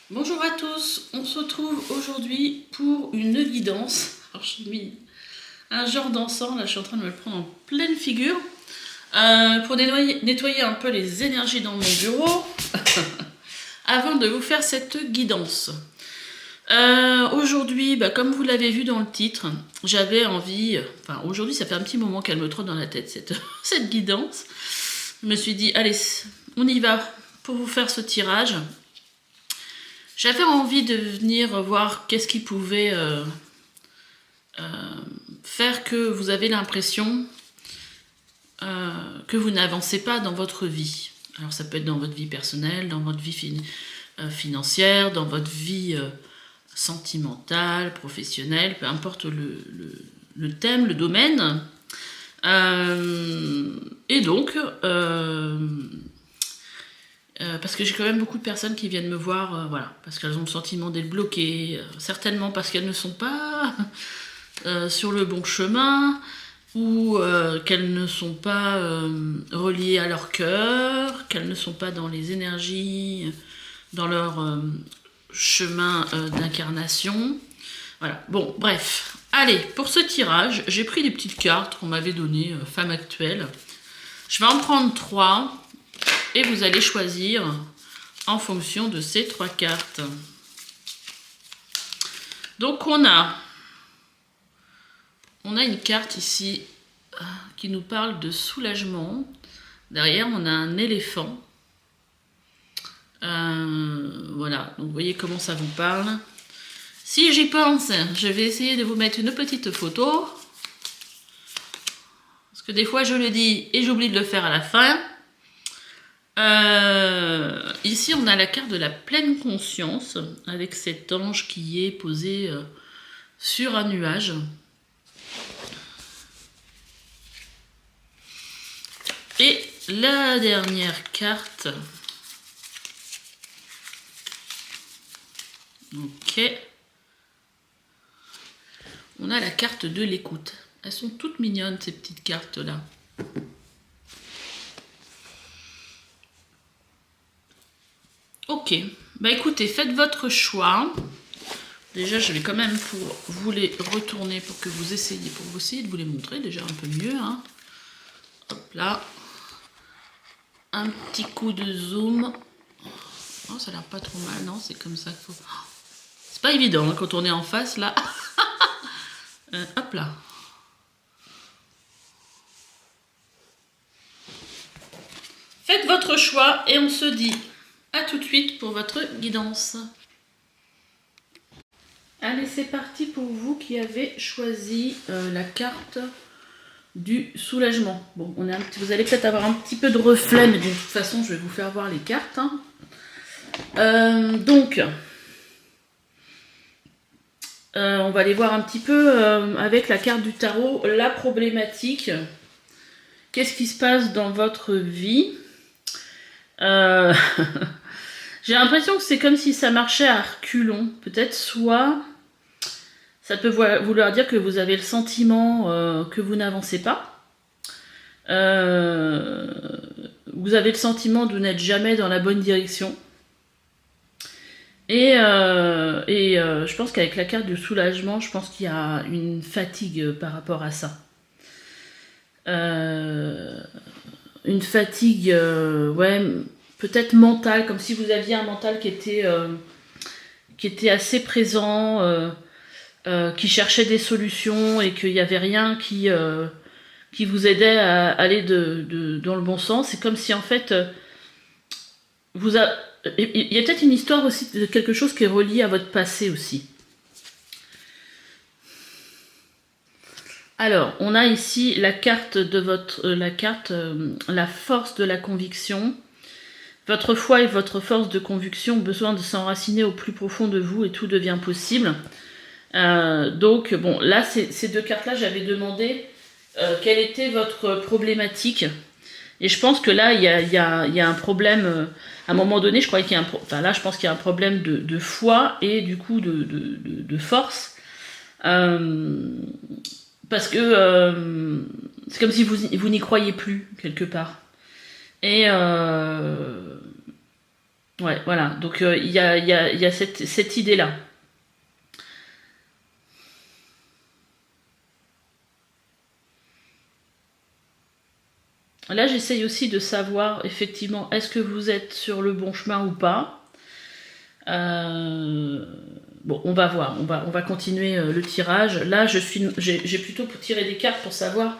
Bonjour à tous, on se retrouve aujourd'hui pour une guidance. Alors j'ai mis un genre d'encens, là je suis en train de me le prendre en pleine figure, pour nettoyer un peu les énergies dans mon bureau, avant de vous faire cette guidance. Aujourd'hui, comme vous l'avez vu dans le titre, j'avais envie, enfin aujourd'hui ça fait un petit moment qu'elle me trotte dans la tête cette guidance. Je me suis dit, allez, on y va pour vous faire ce tirage. J'avais envie de venir voir qu'est-ce qui pouvait faire que vous avez l'impression que vous n'avancez pas dans votre vie. Alors ça peut être dans votre vie personnelle, dans votre vie financière, dans votre vie sentimentale, professionnelle, peu importe le thème, le domaine. Et donc, parce que j'ai quand même beaucoup de personnes qui viennent me voir, voilà, parce qu'elles ont le sentiment d'être bloquées, certainement parce qu'elles ne sont pas sur le bon chemin, ou qu'elles ne sont pas reliées à leur cœur, qu'elles ne sont pas dans les énergies, dans leur chemin d'incarnation. Voilà, bon, bref. Allez, pour ce tirage, j'ai pris des petites cartes qu'on m'avait données, Femme Actuelle. Je vais en prendre 3. Et vous allez choisir en fonction de ces 3 cartes. Donc on a une carte ici qui nous parle de soulagement. Derrière on a un éléphant. Voilà, donc vous voyez comment ça vous parle. Si j'y pense, je vais essayer de vous mettre une petite photo. Parce que des fois je le dis et j'oublie de le faire à la fin. Ici, on a la carte de la pleine conscience avec cet ange qui est posé sur un nuage. Et la dernière carte. Ok. On a la carte de l'écoute. Elles sont toutes mignonnes, ces petites cartes-là. Ok, écoutez, faites votre choix. Déjà, je vais quand même pour vous les retourner pour que vous essayiez, pour vous essayer de vous les montrer déjà un peu mieux. Hein. Hop là. Un petit coup de zoom. Oh, ça a l'air pas trop mal, non? C'est comme ça qu'il faut... C'est pas évident hein, quand on est en face, là. Hop là. Faites votre choix et on se dit à tout de suite pour votre guidance. Allez, c'est parti pour vous qui avez choisi la carte du soulagement. Bon, vous allez peut-être avoir un petit peu de reflet, mais de toute façon, je vais vous faire voir les cartes. Hein. Donc, on va aller voir un petit peu avec la carte du tarot, la problématique. Qu'est-ce qui se passe dans votre vie? J'ai l'impression que c'est comme si ça marchait à reculons. Peut-être soit ça peut vouloir dire que vous avez le sentiment que vous n'avancez pas. Vous avez le sentiment de n'être jamais dans la bonne direction. Et je pense qu'avec la carte du soulagement, je pense qu'il y a une fatigue par rapport à ça. Une fatigue, ouais, peut-être mentale, comme si vous aviez un mental qui était assez présent, qui cherchait des solutions et qu'il n'y avait rien qui vous aidait à aller dans le bon sens. C'est comme si en fait, il y a peut-être une histoire aussi de quelque chose qui est relié à votre passé aussi. Alors, on a ici la carte de la force de la conviction. Votre foi et votre force de conviction ont besoin de s'enraciner au plus profond de vous et tout devient possible. Donc, bon, là, ces 2 cartes-là, j'avais demandé quelle était votre problématique. Et je pense que là, il y a un problème. À un moment donné, je croyais qu'il y a là, je pense qu'il y a un problème de foi et du coup de force. Parce que c'est comme si vous n'y croyez plus, quelque part. Et Ouais, voilà. Donc il y a cette idée-là. Là, j'essaye aussi de savoir effectivement est-ce que vous êtes sur le bon chemin ou pas. Bon, on va voir, on va continuer le tirage. Là, j'ai plutôt tiré des cartes pour savoir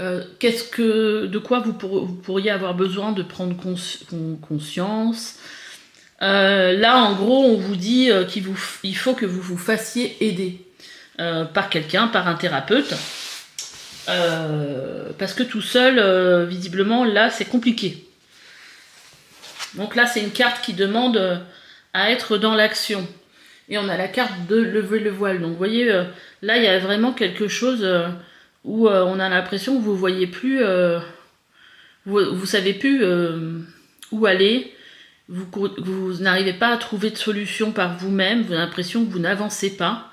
de quoi vous pourriez avoir besoin de prendre conscience. Là, en gros, on vous dit qu'il faut que vous vous fassiez aider par quelqu'un, par un thérapeute. Parce que tout seul, visiblement, là, c'est compliqué. Donc là, c'est une carte qui demande à être dans l'action. Et on a la carte de lever le voile. Donc vous voyez, là, il y a vraiment quelque chose où on a l'impression que vous voyez plus, vous savez plus où aller. Vous n'arrivez pas à trouver de solution par vous-même. Vous avez l'impression que vous n'avancez pas.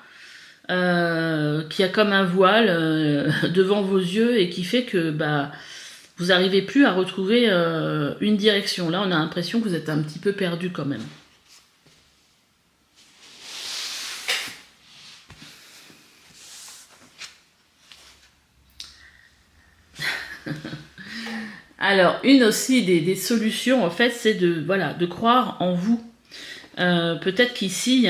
Qu'il y a comme un voile devant vos yeux et qui fait que vous n'arrivez plus à retrouver une direction. Là, on a l'impression que vous êtes un petit peu perdu quand même. Alors, une aussi des solutions, en fait, c'est de croire en vous. Peut-être qu'ici,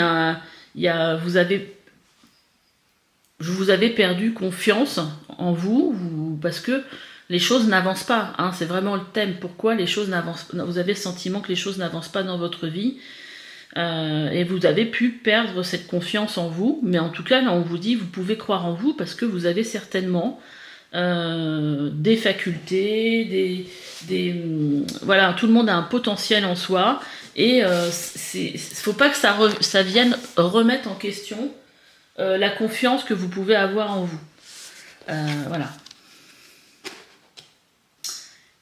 vous avez perdu confiance en vous, parce que les choses n'avancent pas. Hein, c'est vraiment le thème. Pourquoi les choses n'avancent pas? Vous avez le sentiment que les choses n'avancent pas dans votre vie. Et vous avez pu perdre cette confiance en vous. Mais en tout cas, là, on vous dit, vous pouvez croire en vous parce que vous avez certainement des facultés, voilà, tout le monde a un potentiel en soi. Et faut pas que ça vienne remettre en question la confiance que vous pouvez avoir en vous. Voilà.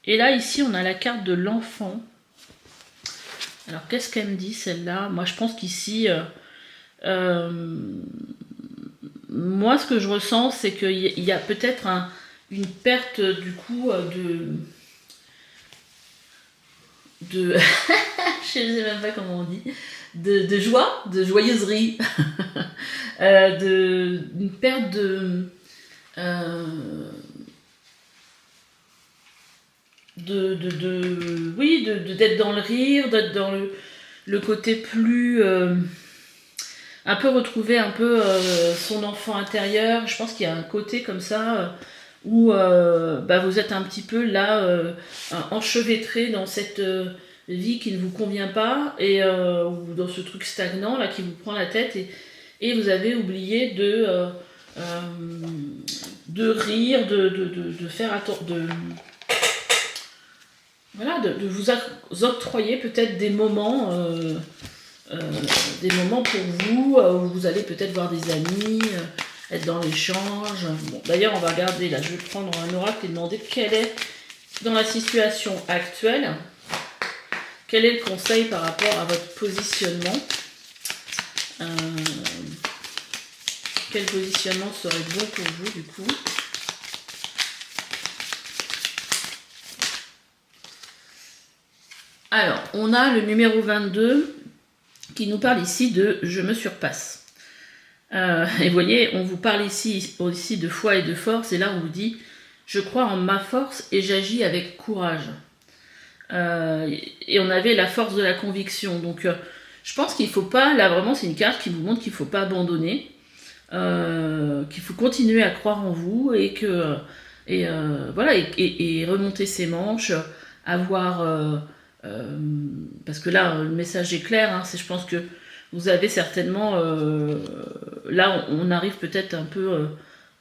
Et là, ici, on a la carte de l'enfant. Alors, qu'est-ce qu'elle me dit, celle-là? Moi, je pense qu'ici, moi, ce que je ressens, c'est qu'il y a peut-être une perte, du coup, je sais même pas comment on dit, de joie, de joyeuserie, une perte oui, d'être dans le rire, d'être dans le côté plus un peu retrouver un peu son enfant intérieur. Je pense qu'il y a un côté comme ça où vous êtes un petit peu là enchevêtré dans cette vie qui ne vous convient pas et ou dans ce truc stagnant là qui vous prend la tête et vous avez oublié de rire, de faire voilà, de vous octroyer peut-être des moments pour vous, où vous allez peut-être voir des amis, être dans l'échange. Bon, d'ailleurs, on va regarder, là, je vais prendre un oracle et demander quel est, dans la situation actuelle, quel est le conseil par rapport à votre positionnement. Quel positionnement serait bon pour vous, du coup? Alors, on a le numéro 22 qui nous parle ici de « je me surpasse ». Et vous voyez, on vous parle ici de foi et de force, et là on vous dit « je crois en ma force et j'agis avec courage ». Et on avait la force de la conviction. Donc je pense qu'il ne faut pas, là vraiment c'est une carte qui vous montre qu'il ne faut pas abandonner, qu'il faut continuer à croire en vous et voilà, et remonter ses manches, avoir... parce que là, le message est clair, hein, je pense que vous avez certainement... là, on arrive peut-être un peu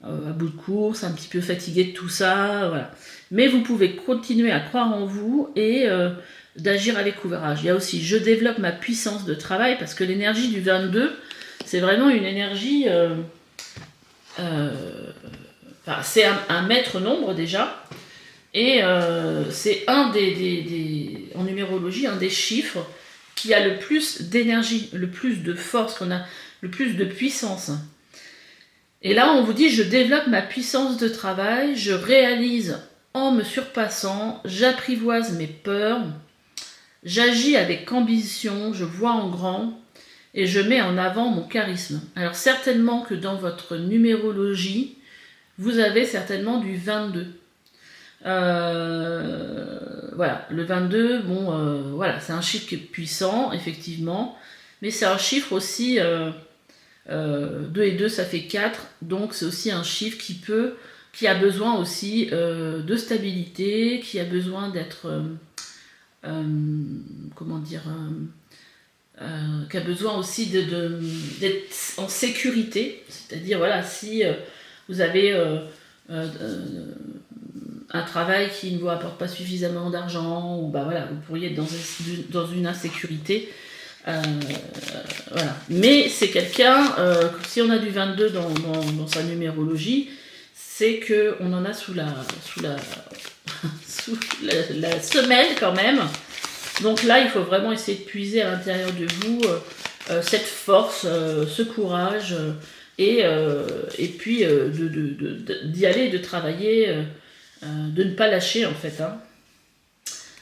à bout de course, un petit peu fatigué de tout ça, voilà. Mais vous pouvez continuer à croire en vous et d'agir avec courage. Il y a aussi, je développe ma puissance de travail, parce que l'énergie du 22, c'est vraiment une énergie... c'est un maître nombre déjà. Et c'est en numérologie, un des chiffres qui a le plus d'énergie, le plus de force, qu'on a le plus de puissance. Et là, on vous dit, je développe ma puissance de travail, je réalise en me surpassant, j'apprivoise mes peurs, J'agis avec ambition, je vois en grand et je mets en avant mon charisme. Alors certainement que dans votre numérologie, vous avez certainement du 22. Voilà, le 22, bon, voilà, c'est un chiffre qui est puissant, effectivement, mais c'est un chiffre aussi, 2 et 2, ça fait 4, donc c'est aussi un chiffre qui a besoin aussi de stabilité, qui a besoin d'être, comment dire, qui a besoin aussi d'être en sécurité, c'est-à-dire, voilà, si vous avez un travail qui ne vous apporte pas suffisamment d'argent, ou bah voilà, vous pourriez être dans une insécurité. Voilà. Mais c'est quelqu'un, si on a du 22 dans sa numérologie, c'est qu'on en a sous la semelle quand même. Donc là, il faut vraiment essayer de puiser à l'intérieur de vous cette force, ce courage, et puis d'y aller, de travailler, de ne pas lâcher en fait. Hein.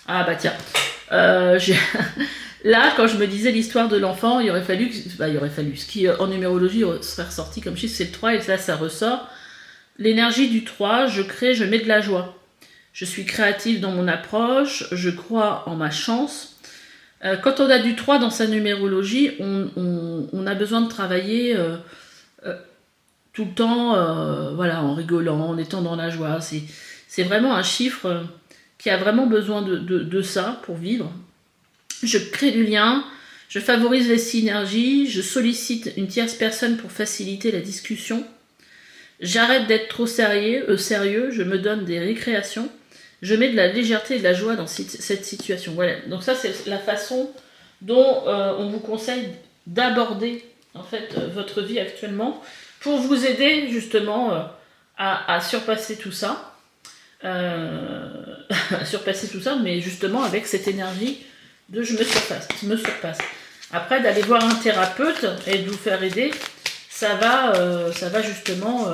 Ah bah tiens, là quand je me disais l'histoire de l'enfant, il aurait fallu, ce qui en numérologie serait ressorti comme chiffre, c'est le 3, et là ça ressort. L'énergie du 3, je crée, je mets de la joie. Je suis créative dans mon approche, je crois en ma chance. Quand on a du 3 dans sa numérologie, on a besoin de travailler tout le temps, voilà, en rigolant, en étant dans la joie. C'est vraiment un chiffre qui a vraiment besoin de ça pour vivre. Je crée du lien, je favorise les synergies, je sollicite une tierce personne pour faciliter la discussion. J'arrête d'être trop sérieux, je me donne des récréations. Je mets de la légèreté et de la joie dans cette situation. Voilà. Donc ça, c'est la façon dont on vous conseille d'aborder en fait votre vie actuellement pour vous aider justement à surpasser tout ça. À surpasser tout ça, mais justement avec cette énergie de je me surpasse. Après, d'aller voir un thérapeute et de vous faire aider, ça va justement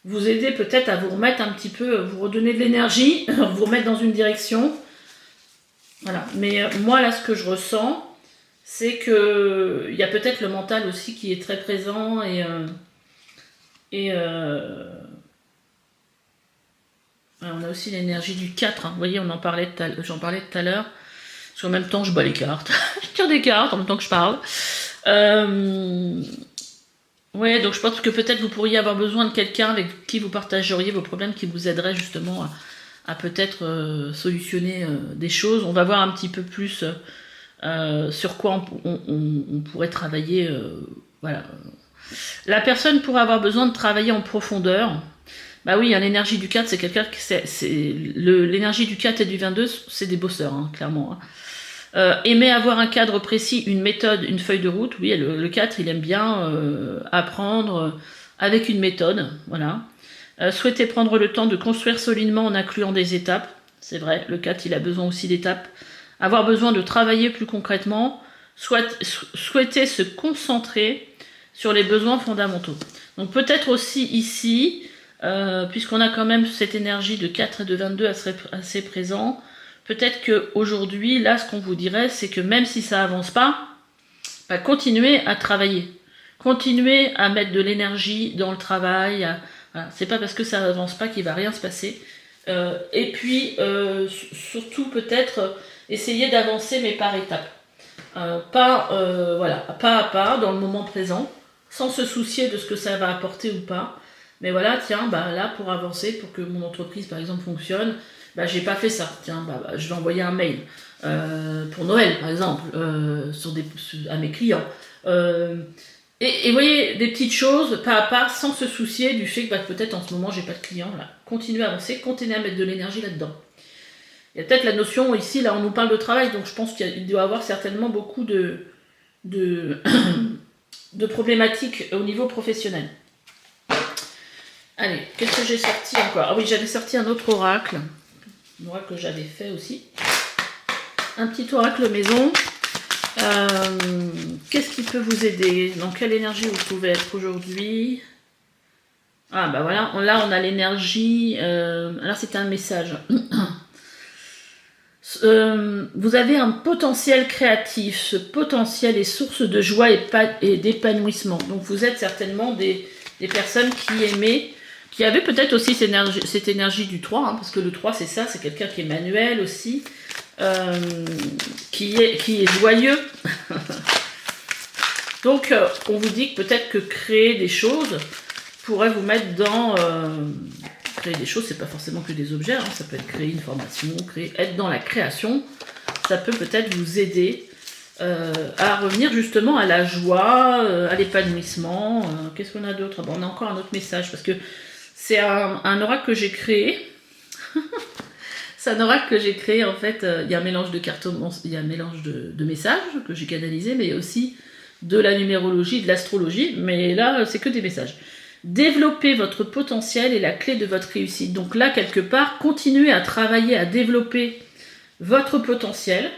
vous aider peut-être à vous remettre un petit peu, vous redonner de l'énergie, vous remettre dans une direction. Voilà. Mais moi, là, ce que je ressens, c'est que il y a peut-être le mental aussi qui est très présent on a aussi l'énergie du 4. Hein. Vous voyez, j'en parlais tout à l'heure. Parce qu'en même temps, je bats les cartes. Je tire des cartes en même temps que je parle. Ouais, donc je pense que peut-être vous pourriez avoir besoin de quelqu'un avec qui vous partageriez vos problèmes, qui vous aiderait justement à peut-être solutionner des choses. On va voir un petit peu plus sur quoi on pourrait travailler. Voilà. La personne pourrait avoir besoin de travailler en profondeur. Bah oui, hein, l'énergie du 4, c'est quelqu'un qui... L'énergie du 4 et du 22, c'est des bosseurs, hein, clairement. Hein. Aimer avoir un cadre précis, une méthode, une feuille de route. Oui, le 4, il aime bien apprendre avec une méthode. Voilà. Souhaiter prendre le temps de construire solidement en incluant des étapes. C'est vrai, le 4, il a besoin aussi d'étapes. Avoir besoin de travailler plus concrètement. Souhaiter se concentrer sur les besoins fondamentaux. Donc peut-être aussi ici, puisqu'on a quand même cette énergie de 4 et de 22 assez présent, peut-être qu'aujourd'hui, là, ce qu'on vous dirait, c'est que même si ça avance pas, bah, continuez à travailler. Continuez à mettre de l'énergie dans le travail. Voilà. C'est pas parce que ça avance pas qu'il va rien se passer. Et puis, surtout, peut-être, essayer d'avancer, mais par étapes. Voilà, pas à pas, dans le moment présent, sans se soucier de ce que ça va apporter ou pas. Mais voilà, tiens, bah, là, pour avancer, pour que mon entreprise, par exemple, fonctionne, bah, j'ai pas fait ça. Tiens, je vais envoyer un mail pour Noël, par exemple, à mes clients. Et vous voyez, des petites choses, pas à pas, sans se soucier du fait que bah, peut-être en ce moment, j'ai pas de clients. Là. Continuez à avancer, continuez à mettre de l'énergie là-dedans. Il y a peut-être la notion, ici, là, on nous parle de travail, donc je pense qu'il doit y avoir certainement beaucoup de problématiques au niveau professionnel. Allez, qu'est-ce que j'ai sorti encore? Ah oui, j'avais sorti un autre oracle. Un oracle que j'avais fait aussi. Un petit oracle maison. Qu'est-ce qui peut vous aider? Dans quelle énergie vous pouvez être aujourd'hui? Ah bah voilà, là on a l'énergie. Alors c'était un message. Vous avez un potentiel créatif. Ce potentiel est source de joie et d'épanouissement. Donc vous êtes certainement des personnes qui aimaient, qui avaient peut-être aussi cette énergie du 3, hein, parce que le 3 c'est ça, c'est quelqu'un qui est manuel aussi, qui est joyeux. Donc on vous dit que peut-être que créer des choses pourrait vous mettre dans... créer des choses, c'est pas forcément que des objets, hein, ça peut être créer une formation, être dans la création, ça peut peut-être vous aider à revenir justement à la joie, à l'épanouissement. Qu'est-ce qu'on a d'autre? Bon, on a encore un autre message, parce que c'est un oracle que j'ai créé. C'est un oracle que j'ai créé, en fait, il y a un mélange de cartes, il y a un mélange de messages que j'ai canalisé, mais il y a aussi de la numérologie, de l'astrologie, mais là, c'est que des messages. Développer votre potentiel est la clé de votre réussite. Donc là, quelque part, continuez à travailler, à développer votre potentiel.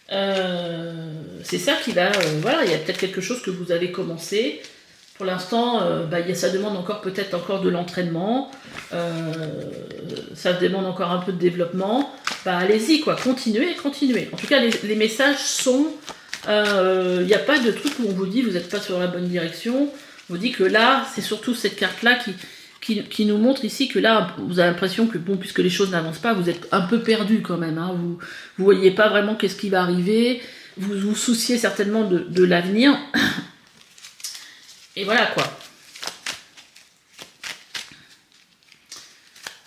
C'est ça qui va... voilà, il y a peut-être quelque chose que vous avez commencé. Pour l'instant, ça demande encore peut-être encore de l'entraînement. Ça demande encore un peu de développement. Allez-y, quoi. Continuez. En tout cas, les messages sont... Il n'y a pas de truc où on vous dit vous n'êtes pas sur la bonne direction. On vous dit que là, c'est surtout cette carte-là qui nous montre ici que là, vous avez l'impression que, bon, puisque les choses n'avancent pas, vous êtes un peu perdu quand même. Hein. Vous ne voyez pas vraiment qu'est-ce qui va arriver. Vous vous souciez certainement de l'avenir. Et voilà, quoi.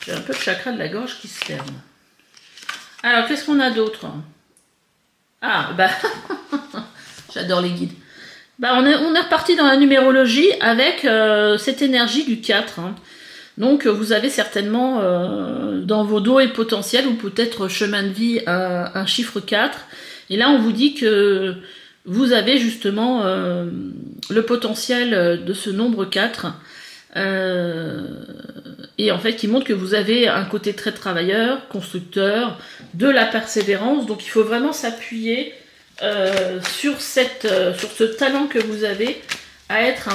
J'ai un peu de chakra de la gorge qui se ferme. Alors, qu'est-ce qu'on a d'autre? Ah, j'adore les guides. On est reparti dans la numérologie avec cette énergie du 4. Hein. Donc, vous avez certainement dans vos dons et potentiels, ou peut-être chemin de vie, un chiffre 4. Et là, on vous dit que vous avez justement le potentiel de ce nombre 4. Et en fait, qui montre que vous avez un côté très travailleur, constructeur, de la persévérance. Donc, il faut vraiment s'appuyer sur ce talent que vous avez à être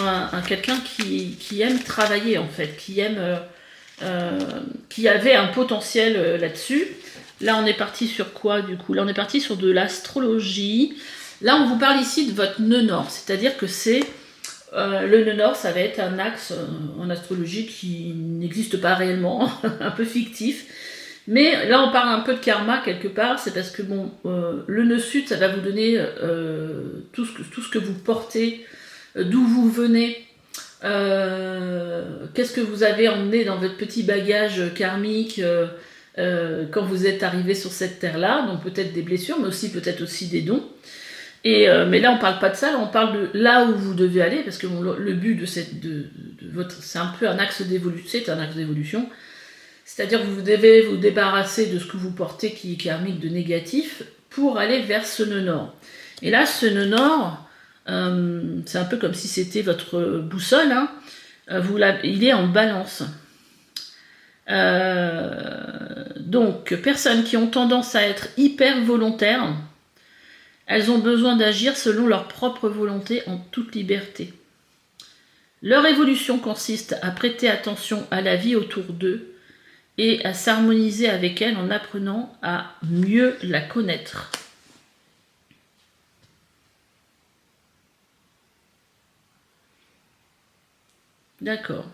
quelqu'un qui aime travailler, en fait, qui avait un potentiel là-dessus. Là, on est parti sur quoi, du coup? Là, on est parti sur de l'astrologie. Là, on vous parle ici de votre nœud nord, c'est-à-dire que c'est le nœud nord, ça va être un axe en astrologie qui n'existe pas réellement, un peu fictif. Mais là, on parle un peu de karma quelque part, c'est parce que bon, le nœud sud, ça va vous donner tout ce que vous portez, d'où vous venez, qu'est-ce que vous avez emmené dans votre petit bagage karmique quand vous êtes arrivé sur cette terre-là, donc peut-être des blessures, mais aussi peut-être aussi des dons. Mais là, on parle pas de ça, là, on parle de là où vous devez aller, parce que bon, le but de votre... C'est un peu un axe d'évolution, c'est un axe d'évolution. C'est-à-dire que vous devez vous débarrasser de ce que vous portez qui est karmique, de négatif, pour aller vers ce nœud nord. Et là, ce nœud nord, c'est un peu comme si c'était votre boussole, hein. Il est en balance. Donc, personnes qui ont tendance à être hyper volontaires, elles ont besoin d'agir selon leur propre volonté en toute liberté. Leur évolution consiste à prêter attention à la vie autour d'eux et à s'harmoniser avec elle en apprenant à mieux la connaître. D'accord.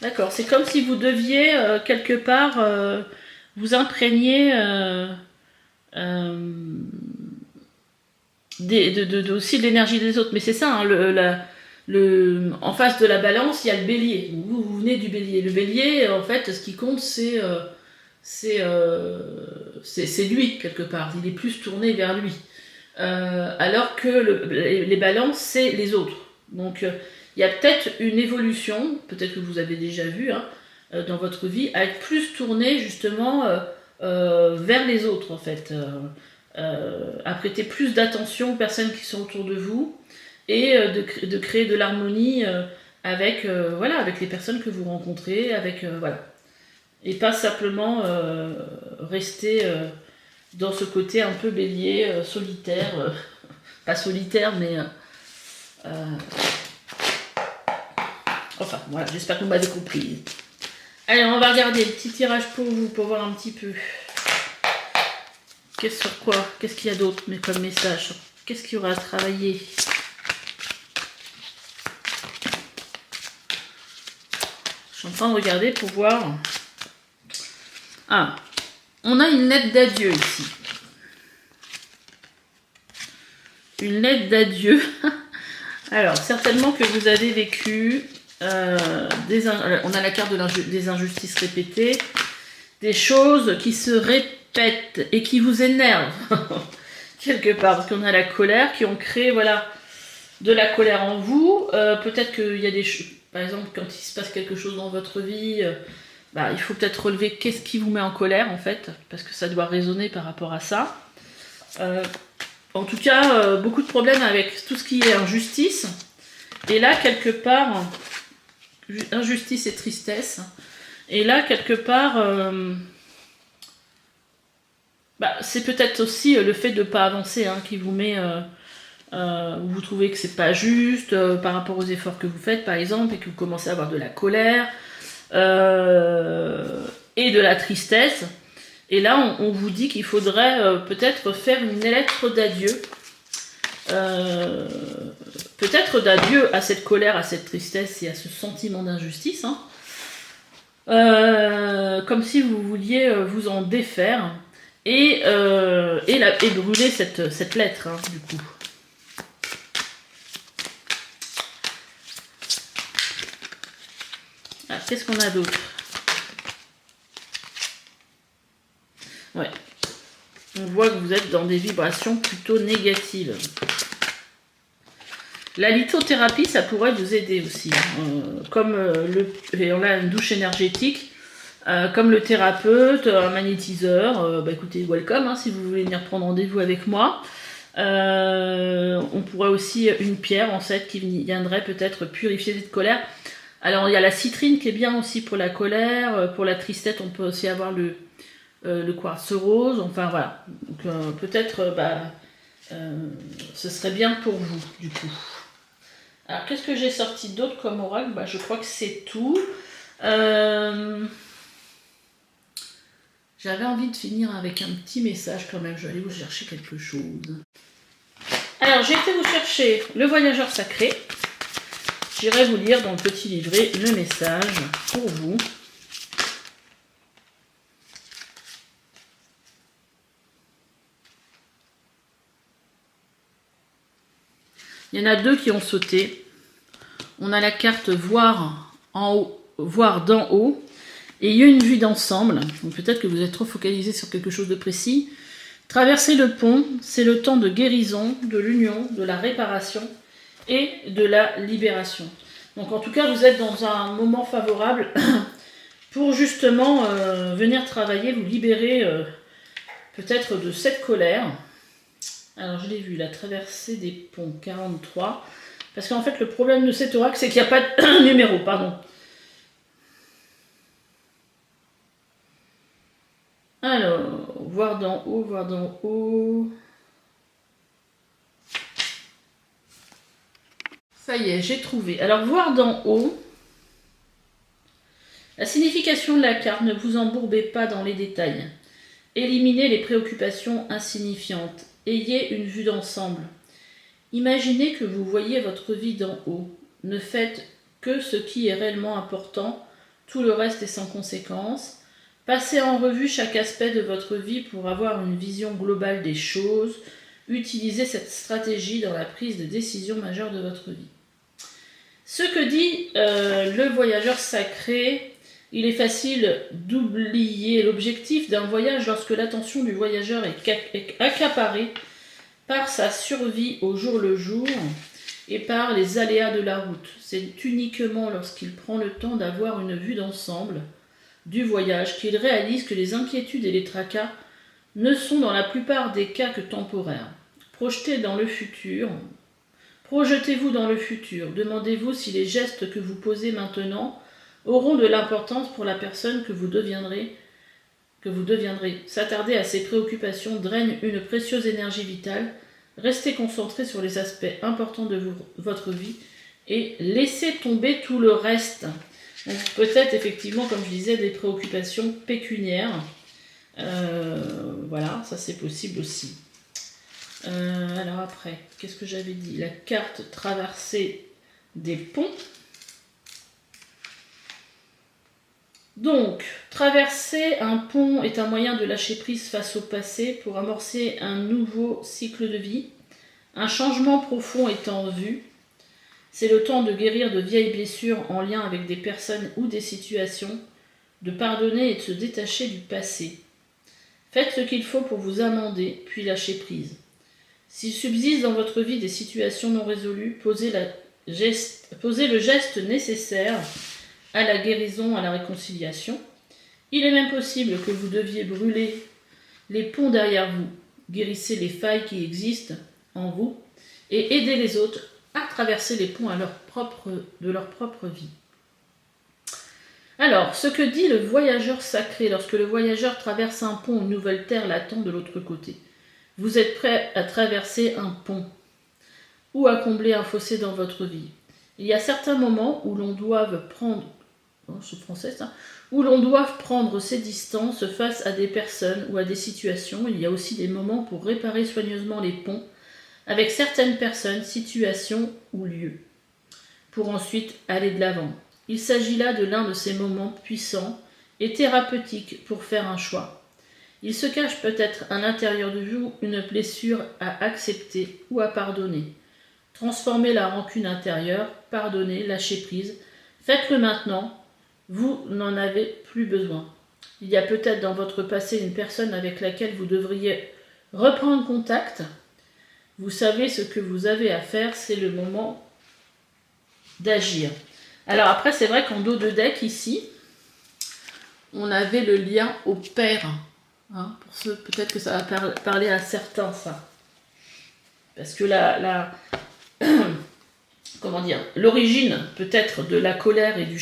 D'accord, c'est comme si vous deviez quelque part vous imprégner aussi de l'énergie des autres. Mais c'est ça, hein, en face de la balance, il y a le bélier. Vous venez du bélier. Le bélier, en fait, ce qui compte, c'est lui, quelque part. Il est plus tourné vers lui. Alors que les balances, c'est les autres. Donc, il y a peut-être une évolution, peut-être que vous avez déjà vu, hein, dans votre vie, à être plus tourné, justement, vers les autres, en fait. À prêter plus d'attention aux personnes qui sont autour de vous, et de créer de l'harmonie avec les personnes que vous rencontrez, voilà. Et pas simplement rester dans ce côté un peu bélier, solitaire, pas solitaire, mais enfin, voilà, j'espère que vous m'avez compris. Allez, on va regarder le petit tirage pour vous, pour voir un petit peu. Qu'est-ce qu'il y a d'autre, mais comme message? Qu'est-ce qu'il y aura à travailler? Je suis en train de regarder pour voir. Ah, on a une lettre d'adieu ici. Une lettre d'adieu. Alors, certainement que vous avez vécu... on a la carte des injustices répétées. Des choses qui se répètent et qui vous énervent. Quelque part. Parce qu'on a la colère, qui ont créé, voilà, de la colère en vous. Peut-être qu'il y a des choses... Par exemple, quand il se passe quelque chose dans votre vie... il faut peut-être relever qu'est-ce qui vous met en colère, en fait. Parce que ça doit résonner par rapport à ça. En tout cas, beaucoup de problèmes avec tout ce qui est injustice. Et là, quelque part, injustice et tristesse. Et là, quelque part, c'est peut-être aussi le fait de ne pas avancer qui vous met... vous trouvez que c'est pas juste par rapport aux efforts que vous faites, par exemple, et que vous commencez à avoir de la colère et de la tristesse. Et là, on vous dit qu'il faudrait peut-être faire une lettre d'adieu. Peut-être d'adieu à cette colère, à cette tristesse et à ce sentiment d'injustice. Comme si vous vouliez vous en défaire et brûler cette lettre, du coup. Ah, qu'est-ce qu'on a d'autre? Ouais. On voit que vous êtes dans des vibrations plutôt négatives. La lithothérapie, ça pourrait vous aider aussi. Et on a une douche énergétique, comme le thérapeute, un magnétiseur. Écoutez, welcome, si vous voulez venir prendre rendez-vous avec moi. On pourrait aussi une pierre, en fait, qui viendrait peut-être purifier cette colère. Alors, il y a la citrine qui est bien aussi pour la colère. Pour la tristesse, on peut aussi avoir le quartz rose, enfin voilà. Donc peut-être ce serait bien pour vous du coup. Alors qu'est-ce que j'ai sorti d'autre comme oracle? Je crois que c'est tout. J'avais envie de finir avec un petit message quand même. Je vais aller vous chercher quelque chose. Alors j'ai été vous chercher le voyageur sacré. J'irai vous lire dans le petit livret le message pour vous. Il y en a deux qui ont sauté. On a la carte voir en haut, voir d'en haut. Et il y a une vue d'ensemble. Donc peut-être que vous êtes trop focalisé sur quelque chose de précis. Traverser le pont, c'est le temps de guérison, de l'union, de la réparation et de la libération. Donc en tout cas, vous êtes dans un moment favorable pour justement venir travailler, vous libérer peut-être de cette colère. Alors je l'ai vu, la traversée des ponts 43. Parce qu'en fait le problème de cet oracle c'est qu'il n'y a pas de numéro, pardon. Alors, voir d'en haut, voir d'en haut. Ça y est, j'ai trouvé. Alors voir d'en haut. La signification de la carte, ne vous embourbez pas dans les détails. Éliminez les préoccupations insignifiantes. Ayez une vue d'ensemble. Imaginez que vous voyez votre vie d'en haut. Ne faites que ce qui est réellement important. Tout le reste est sans conséquence. Passez en revue chaque aspect de votre vie pour avoir une vision globale des choses. Utilisez cette stratégie dans la prise de décision majeure de votre vie. Ce que dit le voyageur sacré, il est facile d'oublier l'objectif d'un voyage lorsque l'attention du voyageur est accaparée par sa survie au jour le jour et par les aléas de la route. C'est uniquement lorsqu'il prend le temps d'avoir une vue d'ensemble du voyage qu'il réalise que les inquiétudes et les tracas ne sont dans la plupart des cas que temporaires. Projetez-vous dans le futur. Demandez-vous si les gestes que vous posez maintenant auront de l'importance pour la personne que vous deviendrez. S'attarder à ces préoccupations draine une précieuse énergie vitale. Restez concentré sur les aspects importants de votre vie et laissez tomber tout le reste. Donc peut-être effectivement, comme je disais, des préoccupations pécuniaires. Voilà, ça c'est possible aussi. Alors après, qu'est-ce que j'avais dit? La carte traversée des ponts. Donc, traverser un pont est un moyen de lâcher prise face au passé pour amorcer un nouveau cycle de vie. Un changement profond est en vue. C'est le temps de guérir de vieilles blessures en lien avec des personnes ou des situations, de pardonner et de se détacher du passé. Faites ce qu'il faut pour vous amender, puis lâcher prise. S'il subsiste dans votre vie des situations non résolues, posez le geste nécessaire à la guérison, à la réconciliation. Il est même possible que vous deviez brûler les ponts derrière vous. Guérissez les failles qui existent en vous et aidez les autres à traverser les ponts de leur propre vie. Alors, ce que dit le voyageur sacré lorsque le voyageur traverse un pont, une nouvelle terre l'attend de l'autre côté. Vous êtes prêt à traverser un pont ou à combler un fossé dans votre vie. Il y a certains moments où l'on doit prendre, où l'on doit prendre ses distances face à des personnes ou à des situations. Il y a aussi des moments pour réparer soigneusement les ponts avec certaines personnes, situations ou lieux, pour ensuite aller de l'avant. Il s'agit là de l'un de ces moments puissants et thérapeutiques pour faire un choix. Il se cache peut-être à l'intérieur de vous une blessure à accepter ou à pardonner. Transformez la rancune intérieure, pardonnez, lâchez prise. Faites-le maintenant, vous n'en avez plus besoin. Il y a peut-être dans votre passé une personne avec laquelle vous devriez reprendre contact. Vous savez ce que vous avez à faire, c'est le moment d'agir. Alors après, c'est vrai qu'en dos de deck, ici, on avait le lien au père. Hein, pour ceux, peut-être que ça va parler à certains, ça. Parce que comment dire, l'origine peut-être de la colère et du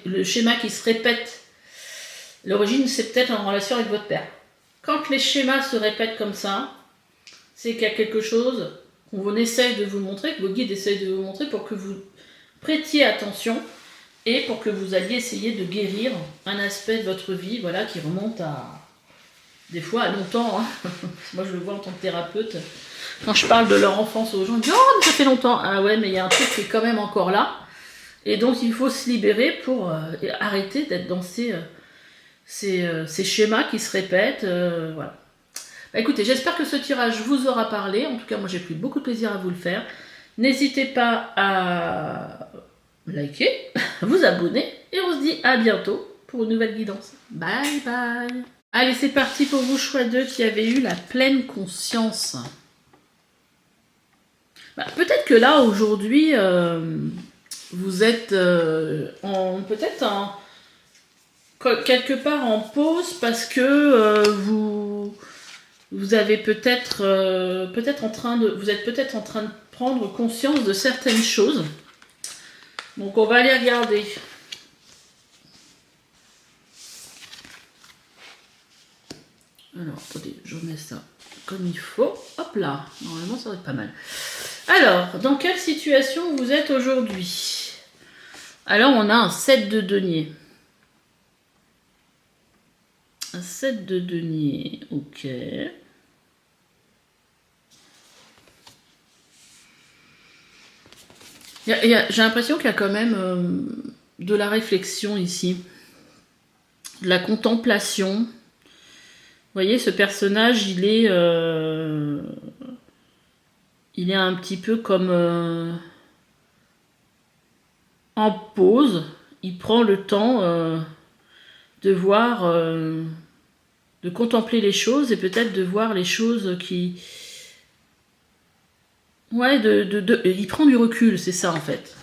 le schéma qui se répète, l'origine c'est peut-être en relation avec votre père. Quand les schémas se répètent comme ça, c'est qu'il y a quelque chose qu'on essaye de vous montrer, que vos guides essayent de vous montrer pour que vous prêtiez attention et pour que vous alliez essayer de guérir un aspect de votre vie, voilà, qui remonte à des fois à longtemps. Hein. Moi je le vois en tant que thérapeute. Quand je parle de leur enfance aux gens, ils disent « Oh, mais ça fait longtemps !» Ah ouais, mais il y a un truc qui est quand même encore là. Et donc, il faut se libérer pour arrêter d'être dans ces schémas qui se répètent. Voilà. Bah, écoutez, j'espère que ce tirage vous aura parlé. En tout cas, moi, j'ai pris beaucoup de plaisir à vous le faire. N'hésitez pas à liker, vous abonner. Et on se dit à bientôt pour une nouvelle guidance. Bye bye. Allez, c'est parti pour vous, choix 2 qui avez eu la pleine conscience. Bah, peut-être que là, aujourd'hui, vous êtes peut-être quelque part en pause parce que vous avez peut-être vous êtes peut-être en train de prendre conscience de certaines choses. Donc, on va aller regarder. Alors, attendez, je remets ça comme il faut. Hop là, normalement ça va être pas mal. Alors, dans quelle situation vous êtes aujourd'hui? Alors, on a un 7 de denier. Un 7 de denier, ok. J'ai l'impression qu'il y a quand même de la réflexion ici. De la contemplation. Vous voyez, ce personnage, il est un petit peu comme en pause. Il prend le temps de voir, de contempler les choses et peut-être de voir les choses qui... Ouais, il prend du recul, c'est ça en fait.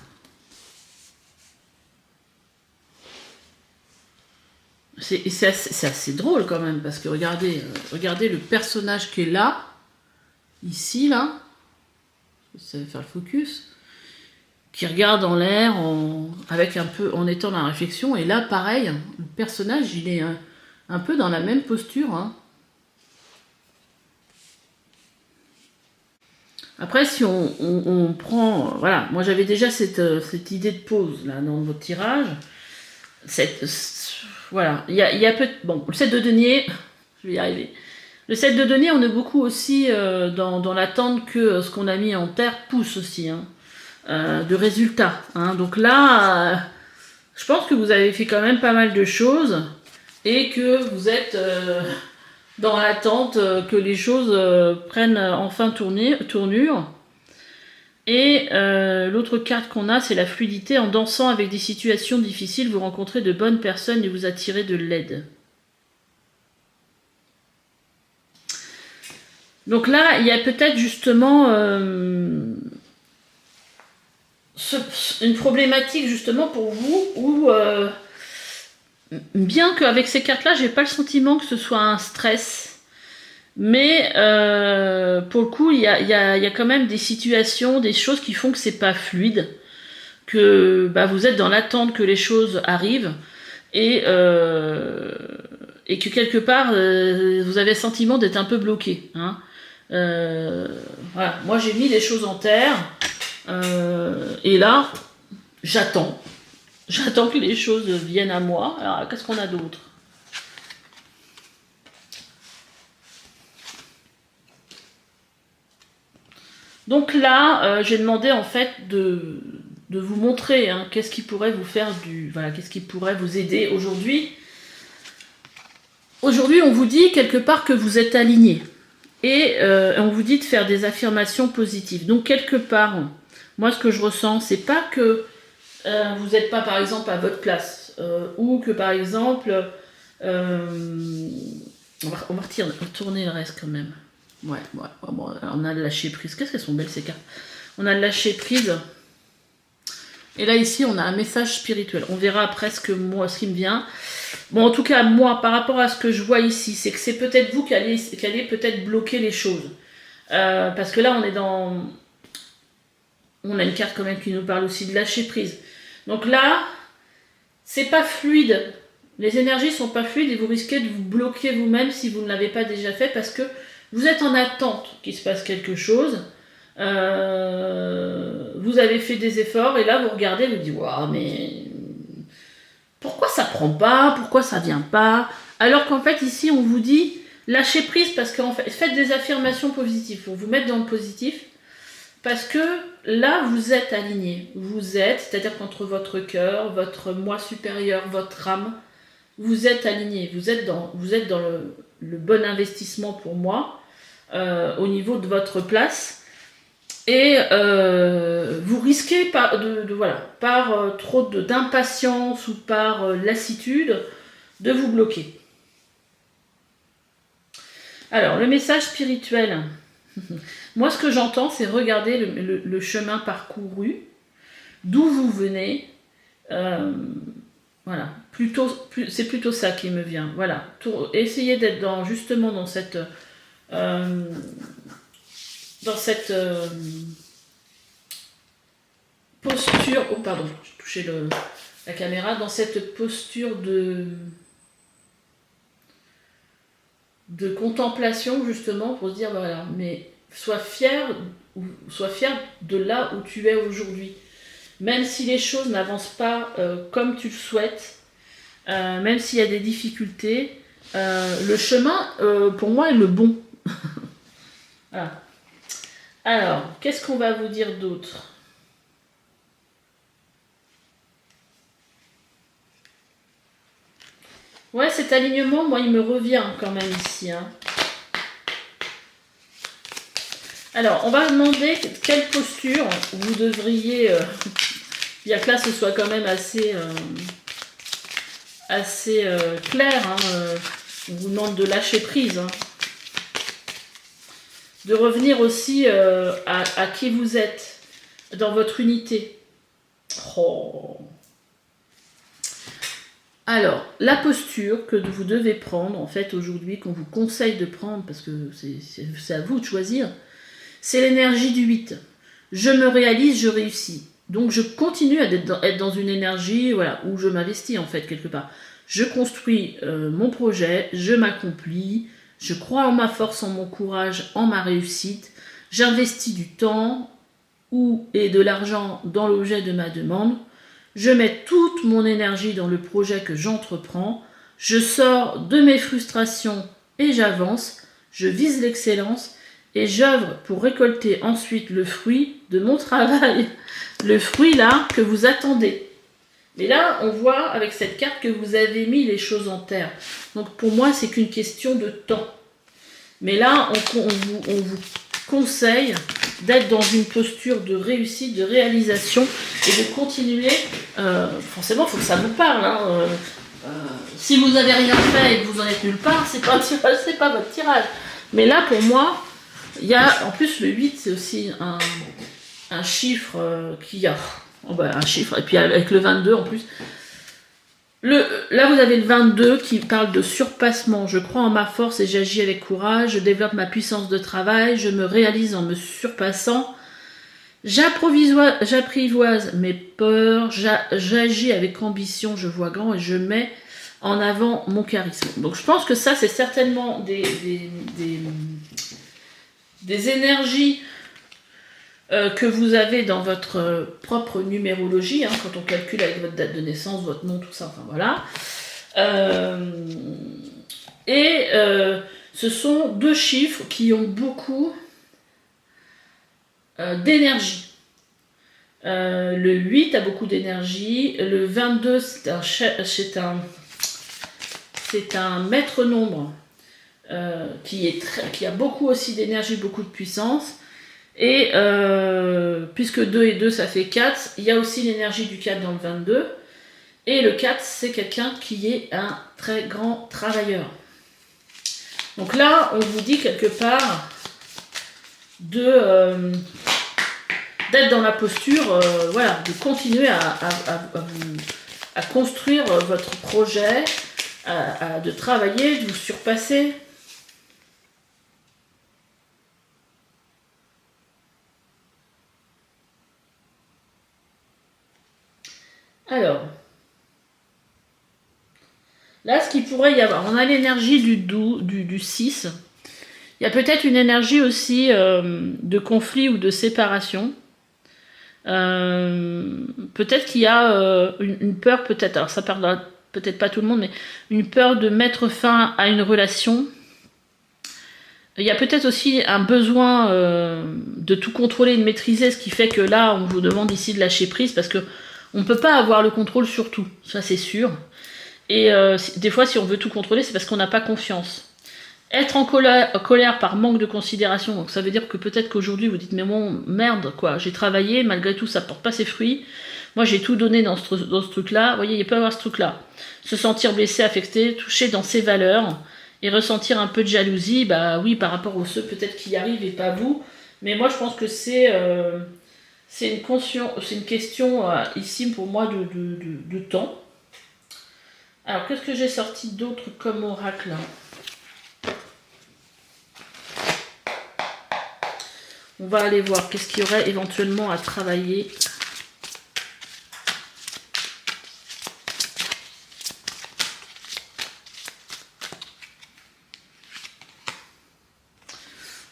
C'est assez drôle quand même, parce que regardez le personnage qui est là, ici, là, ça va faire le focus, qui regarde en l'air, avec un peu, en étant dans la réflexion, et là, pareil, le personnage, il est un peu dans la même posture. Hein. Après, si on prend, voilà, moi j'avais déjà cette idée de pause, là, dans votre tirage. voilà, il y a bon, le 7 de denier, je vais y arriver. Le 7 de denier, on est beaucoup aussi dans l'attente que ce qu'on a mis en terre pousse aussi, hein, de résultats. Hein. Donc là, je pense que vous avez fait quand même pas mal de choses et que vous êtes dans l'attente que les choses prennent enfin tournure. Et l'autre carte qu'on a, c'est la fluidité. En dansant avec des situations difficiles, vous rencontrez de bonnes personnes et vous attirez de l'aide. Donc là, il y a peut-être justement une problématique justement pour vous où bien qu'avec ces cartes-là, j'ai pas le sentiment que ce soit un stress, mais pour le coup, il y a quand même des situations, des choses qui font que c'est pas fluide, que bah, vous êtes dans l'attente que les choses arrivent et que quelque part vous avez le sentiment d'être un peu bloqué. Hein. Voilà, moi j'ai mis les choses en terre et là j'attends que les choses viennent à moi. Alors qu'est-ce qu'on a d'autre? Donc là j'ai demandé en fait de vous montrer hein, qu'est-ce qui pourrait vous faire voilà, qu'est-ce qui pourrait vous aider aujourd'hui. Aujourd'hui on vous dit quelque part que vous êtes aligné. Et on vous dit de faire des affirmations positives. Donc quelque part, moi ce que je ressens, c'est pas que vous n'êtes pas par exemple à votre place, ou que par exemple, on va retourner le reste quand même. Ouais, bon, on a le lâcher prise. Qu'est-ce qu'elles sont belles ces cartes. On a le lâcher prise. Et là ici, on a un message spirituel. On verra après ce qui me vient. Bon, en tout cas, moi, par rapport à ce que je vois ici, c'est que c'est peut-être vous qui allez peut-être bloquer les choses. Parce que là, on a une carte quand même qui nous parle aussi de lâcher prise. Donc là, c'est pas fluide. Les énergies sont pas fluides et vous risquez de vous bloquer vous-même si vous ne l'avez pas déjà fait parce que vous êtes en attente qu'il se passe quelque chose. Vous avez fait des efforts et là, vous regardez, vous dites « Waouh, mais... » Pourquoi ça prend pas? Pourquoi ça vient pas? Alors qu'en fait, ici, on vous dit lâchez prise parce qu'en fait, faites des affirmations positives pour vous mettre dans le positif. Parce que là, vous êtes aligné. Vous êtes, c'est-à-dire qu'entre votre cœur, votre moi supérieur, votre âme, vous êtes aligné. Vous êtes dans le bon investissement pour moi au niveau de votre place. Et vous risquez par trop d'impatience ou par lassitude de vous bloquer. Alors, le message spirituel. Moi, ce que j'entends, c'est regarder le chemin parcouru, d'où vous venez. Voilà, c'est plutôt ça qui me vient. Voilà, essayez d'être justement dans cette... posture, oh pardon, j'ai touché la caméra, dans cette posture de contemplation justement pour se dire voilà, mais sois fier de là où tu es aujourd'hui. Même si les choses n'avancent pas comme tu le souhaites, même s'il y a des difficultés, le chemin pour moi est le bon. Voilà. Alors, qu'est-ce qu'on va vous dire d'autre? Ouais, cet alignement, moi, il me revient quand même ici. Hein. Alors, on va demander quelle posture vous devriez... bien que là, ce soit quand même assez clair. Hein, on vous demande de lâcher prise. Hein. De revenir aussi à qui vous êtes, dans votre unité. Oh. Alors, la posture que vous devez prendre, en fait, aujourd'hui, qu'on vous conseille de prendre, parce que c'est à vous de choisir, c'est l'énergie du 8. Je me réalise, je réussis. Donc, je continue à être dans une énergie voilà, où je m'investis, en fait, quelque part. Je construis mon projet, je m'accomplis, je crois en ma force, en mon courage, en ma réussite. J'investis du temps et de l'argent dans l'objet de ma demande. Je mets toute mon énergie dans le projet que j'entreprends. Je sors de mes frustrations et j'avance. Je vise l'excellence et j'œuvre pour récolter ensuite le fruit de mon travail. Le fruit là que vous attendez. Mais là, on voit avec cette carte que vous avez mis les choses en terre. Donc pour moi, c'est qu'une question de temps. Mais là, on vous conseille d'être dans une posture de réussite, de réalisation et de continuer. Forcément, il faut que ça vous parle. Hein. Si vous n'avez rien fait et que vous en êtes nulle part, c'est pas votre tirage. Mais là, pour moi, il y a, en plus, le 8, c'est aussi un chiffre qui a... un chiffre, et puis avec le 22 en plus. Là, vous avez le 22 qui parle de surpassement. Je crois en ma force et j'agis avec courage. Je développe ma puissance de travail. Je me réalise en me surpassant. J'apprivoise mes peurs. J'agis avec ambition. Je vois grand et je mets en avant mon charisme. Donc, je pense que ça, c'est certainement des énergies que vous avez dans votre propre numérologie, hein, quand on calcule avec votre date de naissance, votre nom, tout ça, enfin voilà. Ce sont deux chiffres qui ont beaucoup d'énergie. Le 8 a beaucoup d'énergie, le 22 c'est un maître nombre qui a beaucoup aussi d'énergie, beaucoup de puissance. Et puisque 2 et 2 ça fait 4, il y a aussi l'énergie du 4 dans le 22. Et le 4 c'est quelqu'un qui est un très grand travailleur. Donc là on vous dit quelque part d'être dans la posture, voilà, de continuer à construire votre projet, de travailler, de vous surpasser. Alors, là, ce qu'il pourrait y avoir, on a l'énergie du 6. Il y a peut-être une énergie aussi de conflit ou de séparation. Peut-être qu'il y a une peur, peut-être, alors ça parle peut-être pas tout le monde, mais une peur de mettre fin à une relation. Il y a peut-être aussi un besoin de tout contrôler, de maîtriser, ce qui fait que là, on vous demande ici de lâcher prise, parce que on ne peut pas avoir le contrôle sur tout, ça c'est sûr. Et des fois, si on veut tout contrôler, c'est parce qu'on n'a pas confiance. Être en colère par manque de considération, donc ça veut dire que peut-être qu'aujourd'hui vous dites mais bon, merde quoi, j'ai travaillé, malgré tout ça porte pas ses fruits. Moi j'ai tout donné dans ce truc-là, vous voyez, il peut y avoir ce truc-là. Se sentir blessé, affecté, touché dans ses valeurs, et ressentir un peu de jalousie, bah oui, par rapport aux ceux peut-être qui y arrivent et pas vous. Mais moi je pense que c'est une question ici pour moi de temps. Alors, qu'est-ce que j'ai sorti d'autre comme oracle? On va aller voir qu'est-ce qu'il y aurait éventuellement à travailler.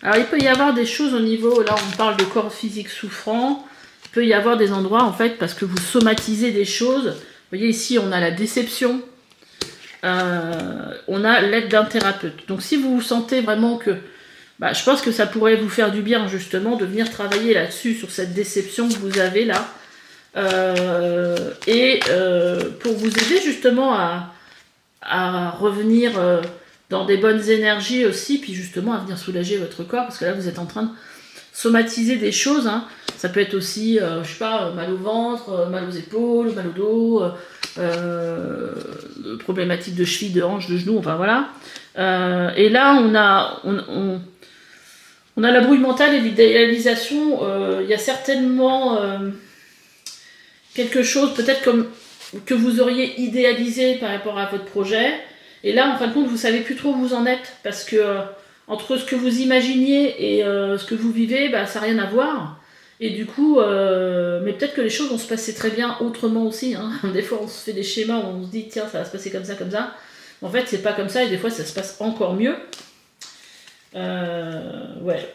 Alors, il peut y avoir des choses au niveau, là on parle de corps physique souffrant, il peut y avoir des endroits en fait parce que vous somatisez des choses. Vous voyez ici on a la déception, on a l'aide d'un thérapeute. Donc si vous vous sentez vraiment que, je pense que ça pourrait vous faire du bien justement de venir travailler là-dessus, sur cette déception que vous avez là, pour vous aider justement à revenir dans des bonnes énergies aussi, puis justement à venir soulager votre corps, parce que là vous êtes en train de somatiser des choses, hein. Ça peut être aussi, je sais pas, mal au ventre, mal aux épaules, mal au dos, problématique de cheville, de hanche, de genou, enfin voilà. Et là on a la brouille mentale et l'idéalisation. Il y a certainement quelque chose peut-être comme que vous auriez idéalisé par rapport à votre projet. Et là, en fin de compte, vous savez plus trop où vous en êtes, parce que entre ce que vous imaginiez et ce que vous vivez, ça n'a rien à voir. Et du coup, mais peut-être que les choses vont se passer très bien autrement aussi. Hein. Des fois, on se fait des schémas où on se dit, tiens, ça va se passer comme ça, comme ça. En fait, c'est pas comme ça, et des fois, ça se passe encore mieux. Ouais.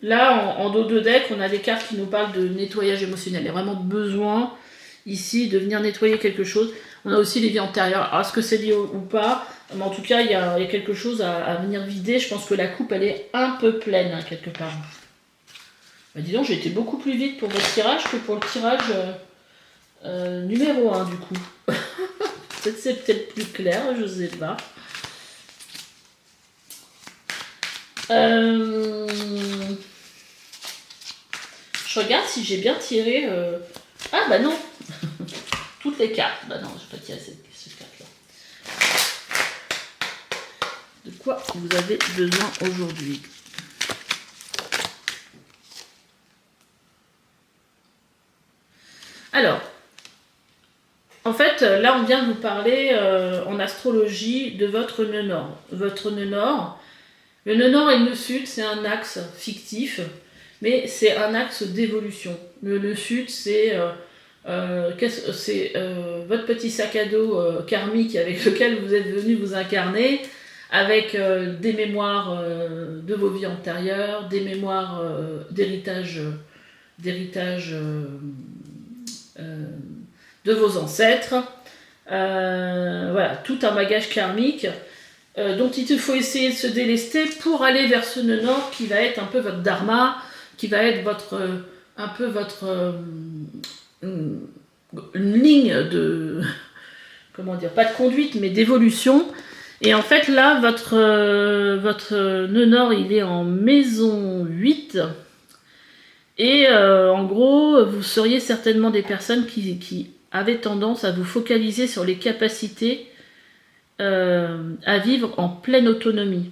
là, en dos de deck, on a des cartes qui nous parlent de nettoyage émotionnel. Il y a vraiment besoin, ici, de venir nettoyer quelque chose. On a aussi les vies antérieures. Alors, est-ce que c'est lié ou pas? Mais en tout cas, il y a quelque chose à venir vider. Je pense que la coupe, elle est un peu pleine, hein, quelque part. Bah, dis donc, j'ai été beaucoup plus vite pour votre tirage que pour le tirage numéro 1, du coup. Peut-être c'est peut-être plus clair, je sais pas. Je regarde si j'ai bien tiré... Ah bah non. Toutes les cartes. Bah non, je vais pas tirer cette carte-là. De quoi vous avez besoin aujourd'hui? Alors, en fait, là, on vient de vous parler en astrologie de votre nœud nord. Votre nœud nord, le nœud nord et le nœud sud, c'est un axe fictif, mais c'est un axe d'évolution. Le nœud sud, c'est votre petit sac à dos karmique avec lequel vous êtes venu vous incarner, avec des mémoires de vos vies antérieures, des mémoires d'héritage de vos ancêtres, voilà, tout un bagage karmique dont il faut essayer de se délester pour aller vers ce nœud nord qui va être un peu votre dharma, qui va être un peu votre une ligne de, comment dire, pas de conduite mais d'évolution. Et en fait là, votre nœud nord, il est en maison 8. Et en gros, vous seriez certainement des personnes qui avaient tendance à vous focaliser sur les capacités à vivre en pleine autonomie.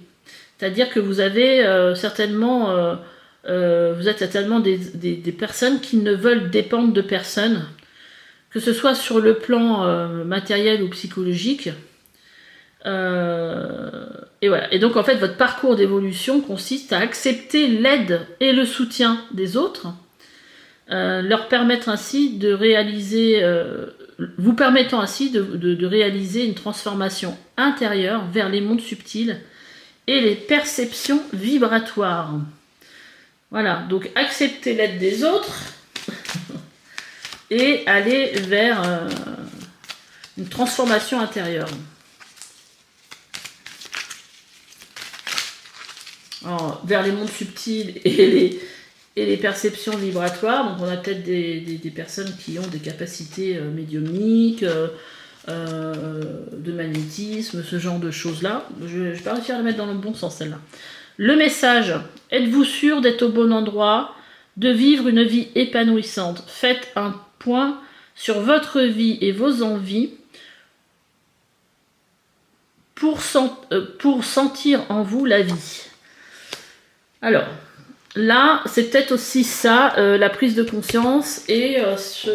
C'est-à-dire que vous avez certainement, vous êtes certainement des personnes qui ne veulent dépendre de personne, que ce soit sur le plan matériel ou psychologique. Et voilà. Et donc en fait votre parcours d'évolution consiste à accepter l'aide et le soutien des autres, leur permettre ainsi de réaliser, vous permettant ainsi de réaliser une transformation intérieure vers les mondes subtils et les perceptions vibratoires. Voilà, donc accepter l'aide des autres et aller vers une transformation intérieure. Alors, vers les mondes subtils et les perceptions vibratoires. Donc on a peut-être des personnes qui ont des capacités médiumniques, de magnétisme, ce genre de choses-là. Je ne vais pas réussir à le mettre dans le bon sens, celle-là. Le message: êtes-vous sûr d'être au bon endroit, de vivre une vie épanouissante? Faites un point sur votre vie et vos envies pour sentir en vous la vie. Alors, là, c'est peut-être aussi ça, la prise de conscience et parce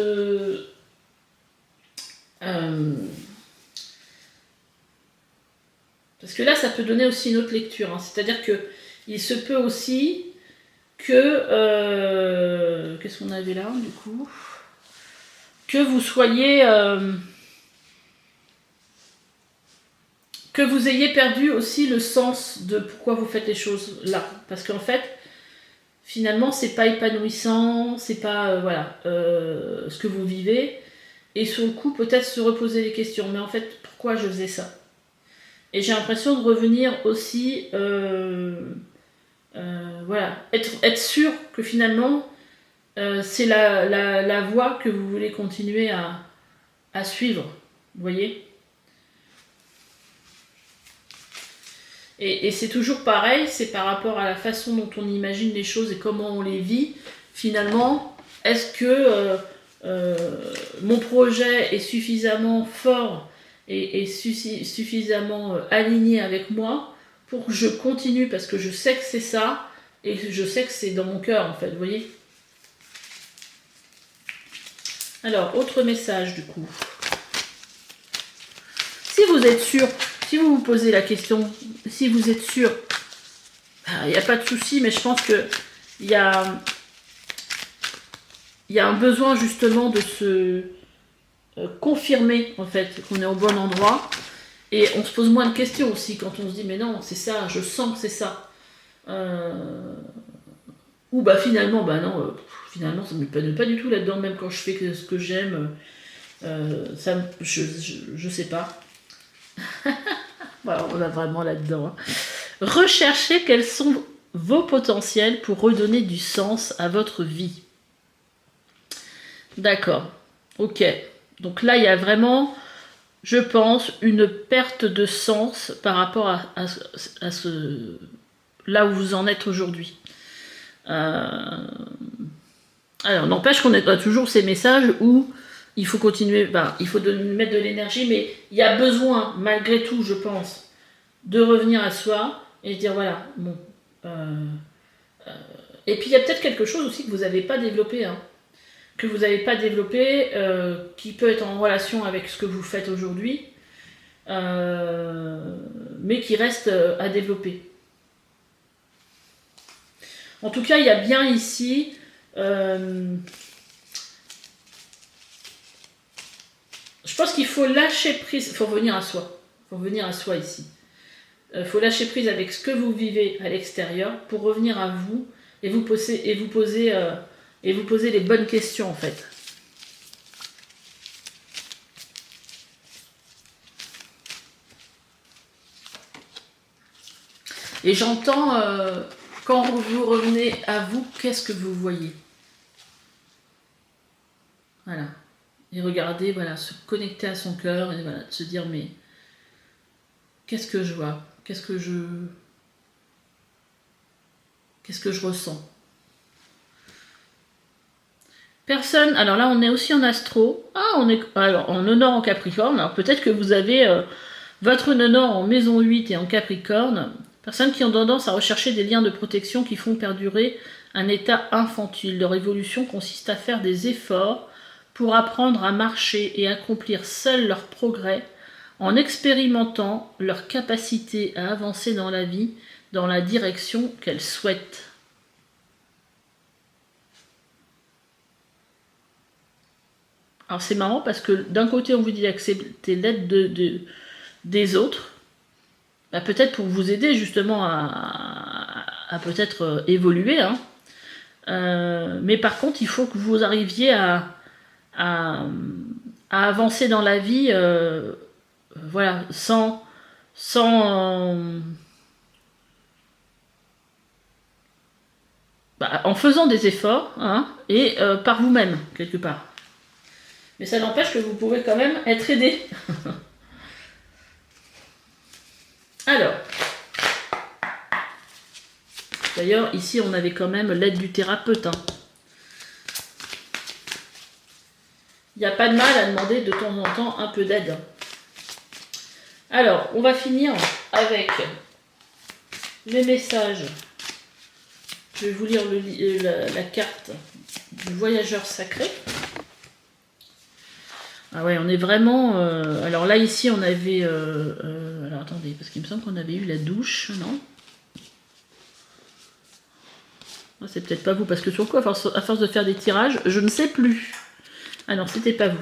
que là, ça peut donner aussi une autre lecture. Hein. C'est-à-dire que il se peut aussi que... qu'est-ce qu'on avait là, du coup? Que vous soyez... que vous ayez perdu aussi le sens de pourquoi vous faites les choses là. Parce qu'en fait, finalement, c'est pas épanouissant, c'est pas ce que vous vivez. Et sur le coup, peut-être se reposer les questions. Mais en fait, pourquoi je faisais ça? Et j'ai l'impression de revenir aussi, être sûr que finalement, c'est la voie que vous voulez continuer à suivre. Vous voyez? Et c'est toujours pareil, c'est par rapport à la façon dont on imagine les choses et comment on les vit. Finalement, est-ce que mon projet est suffisamment fort et suffisamment aligné avec moi pour que je continue, parce que je sais que c'est ça et je sais que c'est dans mon cœur en fait, vous voyez? Alors, autre message du coup. Si vous êtes sûr, si vous vous posez la question, si vous êtes sûr, il n'y a pas de souci, mais je pense qu'il y a un besoin justement de se confirmer en fait qu'on est au bon endroit, et on se pose moins de questions aussi quand on se dit mais non, c'est ça, je sens que c'est ça. Ou bah finalement, bah non, finalement ça me plaît pas du tout là-dedans, même quand je fais ce que j'aime, je sais pas. Voilà, on va vraiment là-dedans. Hein. Recherchez quels sont vos potentiels pour redonner du sens à votre vie. D'accord. Ok. Donc là, il y a vraiment, je pense, une perte de sens par rapport à là où vous en êtes aujourd'hui. Alors, n'empêche qu'on a toujours ces messages où il faut continuer, il faut mettre de l'énergie, mais il y a besoin, malgré tout, je pense, de revenir à soi et de dire voilà, bon. Et puis il y a peut-être quelque chose aussi que vous n'avez pas développé, hein, que vous n'avez pas développé, qui peut être en relation avec ce que vous faites aujourd'hui, mais qui reste à développer. En tout cas, il y a bien ici. Je pense qu'il faut lâcher prise, il faut revenir à soi. Il faut revenir à soi ici. Il faut lâcher prise avec ce que vous vivez à l'extérieur pour revenir à vous et vous poser les bonnes questions en fait. Et j'entends, quand vous revenez à vous, qu'est-ce que vous voyez? Voilà. Et regardez, voilà, se connecter à son cœur et voilà, se dire mais qu'est-ce que je vois? Qu'est-ce que je ressens? Personne. Alors là, on est aussi en astro. Ah, on est alors en honneur en Capricorne. Alors peut-être que vous avez votre honneur en maison 8 et en Capricorne. Personnes qui ont tendance à rechercher des liens de protection qui font perdurer un état infantile. Leur évolution consiste à faire des efforts pour apprendre à marcher et accomplir seuls leurs progrès en expérimentant leur capacité à avancer dans la vie dans la direction qu'elles souhaitent. Alors c'est marrant parce que d'un côté on vous dit d'accepter l'aide des autres, bah, peut-être pour vous aider justement à peut-être évoluer, hein. Mais par contre il faut que vous arriviez à avancer dans la vie, voilà, en faisant des efforts, hein, et par vous-même quelque part. Mais ça n'empêche que vous pouvez quand même être aidé. Alors, d'ailleurs, ici, on avait quand même l'aide du thérapeute. Hein. Il n'y a pas de mal à demander de temps en temps un peu d'aide. Alors, on va finir avec les messages. Je vais vous lire la carte du voyageur sacré. Ah ouais, on est vraiment... alors là, ici, on avait... alors attendez, parce qu'il me semble qu'on avait eu la douche, non? Ah, c'est peut-être pas vous, parce que sur quoi, à force de faire des tirages, je ne sais plus. Ah non, c'était pas vous.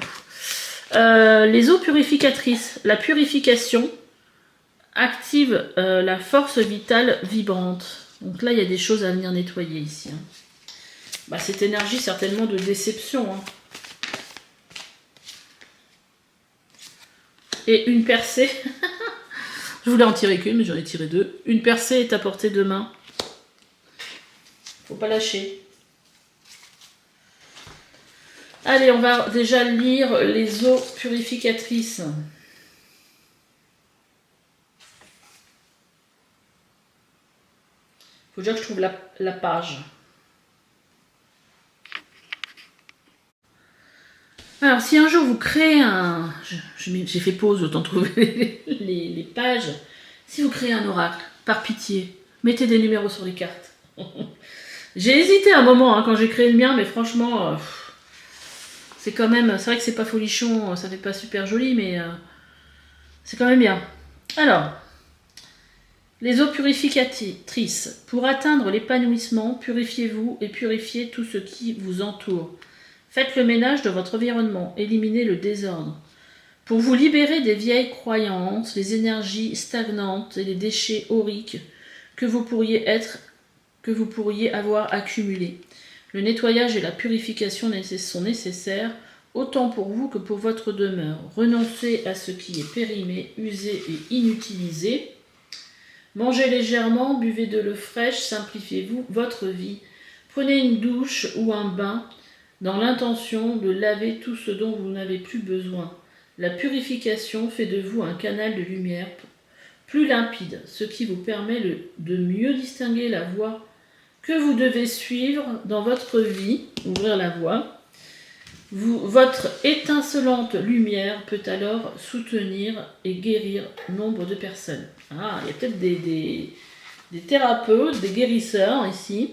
Les eaux purificatrices. La purification active la force vitale vibrante. Donc là, il y a des choses à venir nettoyer ici. Hein. Bah, cette énergie, certainement, de déception. Hein. Et une percée. Je voulais en tirer qu'une, mais j'en ai tiré deux. Une percée est à portée de main. Faut pas lâcher. Allez, on va déjà lire les eaux purificatrices. Faut déjà que je trouve la page. Alors, si un jour vous créez un... J'ai fait pause, autant trouver les pages. Si vous créez un oracle, par pitié, mettez des numéros sur les cartes. J'ai hésité un moment hein, quand j'ai créé le mien, mais franchement, c'est quand même... C'est vrai que c'est pas folichon, ça fait pas super joli, mais c'est quand même bien. Alors, les eaux purificatrices. Pour atteindre l'épanouissement, purifiez-vous et purifiez tout ce qui vous entoure. Faites le ménage de votre environnement, éliminez le désordre. Pour vous libérer des vieilles croyances, les énergies stagnantes et les déchets auriques que vous pourriez être que vous pourriez avoir accumulées. Le nettoyage et la purification sont nécessaires, autant pour vous que pour votre demeure. Renoncez à ce qui est périmé, usé et inutilisé. Mangez légèrement, buvez de l'eau fraîche, simplifiez-vous votre vie. Prenez une douche ou un bain dans l'intention de laver tout ce dont vous n'avez plus besoin. La purification fait de vous un canal de lumière plus limpide, ce qui vous permet de mieux distinguer la voie que vous devez suivre dans votre vie, ouvrir la voie. Votre étincelante lumière peut alors soutenir et guérir nombre de personnes. Ah, il y a peut-être des thérapeutes, des guérisseurs ici.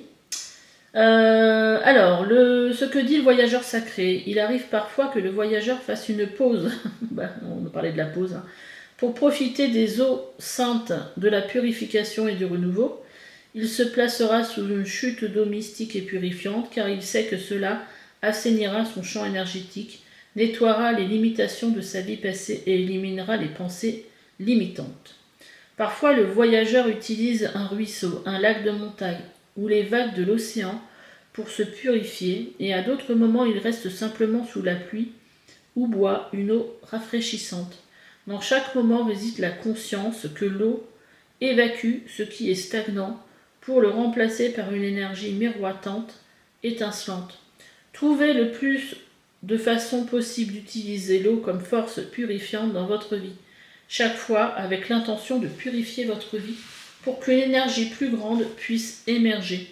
Alors, ce que dit le voyageur sacré, il arrive parfois que le voyageur fasse une pause, on parlait de la pause, pour profiter des eaux saintes, de la purification et du renouveau. Il se placera sous une chute d'eau mystique et purifiante, car il sait que cela assainira son champ énergétique, nettoiera les limitations de sa vie passée et éliminera les pensées limitantes. Parfois, le voyageur utilise un ruisseau, un lac de montagne ou les vagues de l'océan pour se purifier, et à d'autres moments, il reste simplement sous la pluie ou boit une eau rafraîchissante. Dans chaque moment réside la conscience que l'eau évacue ce qui est stagnant pour le remplacer par une énergie miroitante, étincelante. Trouvez le plus de façons possibles d'utiliser l'eau comme force purifiante dans votre vie, chaque fois avec l'intention de purifier votre vie pour qu'une énergie plus grande puisse émerger.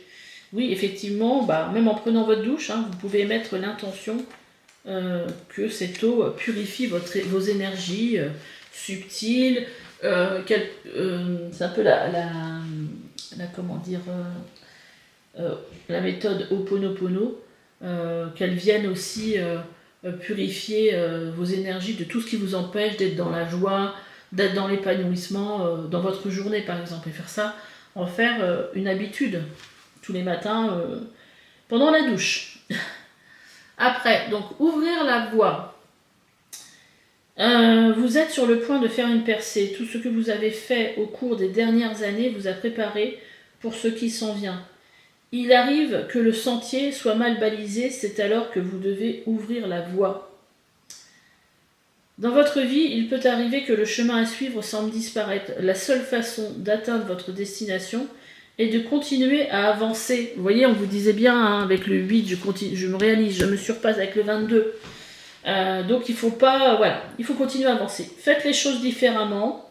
Oui, effectivement, même en prenant votre douche, vous pouvez mettre l'intention que cette eau purifie vos énergies subtiles. C'est un peu la méthode Ho'oponopono, qu'elles viennent aussi purifier vos énergies de tout ce qui vous empêche d'être dans la joie, d'être dans l'épanouissement dans votre journée par exemple, et faire ça, en faire une habitude tous les matins pendant la douche. Après, donc ouvrir la voie. Vous êtes sur le point de faire une percée. Tout ce que vous avez fait au cours des dernières années vous a préparé pour ce qui s'en vient. Il arrive que le sentier soit mal balisé, c'est alors que vous devez ouvrir la voie. Dans votre vie, il peut arriver que le chemin à suivre semble disparaître. La seule façon d'atteindre votre destination est de continuer à avancer. Vous voyez, on vous disait bien, avec le 8, je me réalise, je me surpasse avec le 22. Donc il faut continuer à avancer. Faites les choses différemment.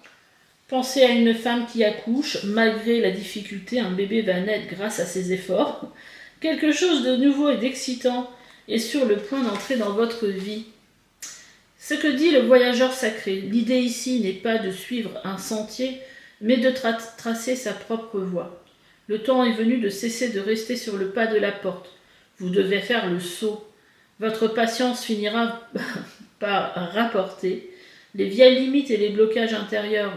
Pensez à une femme qui accouche. Malgré la difficulté, un bébé va naître grâce à ses efforts. Quelque chose de nouveau et d'excitant est sur le point d'entrer dans votre vie. Ce que dit le voyageur sacré, l'idée ici n'est pas de suivre un sentier, mais de tracer sa propre voie. Le temps est venu de cesser de rester sur le pas de la porte. Vous devez faire le saut. Votre patience finira par rapporter. Les vieilles limites et les blocages intérieurs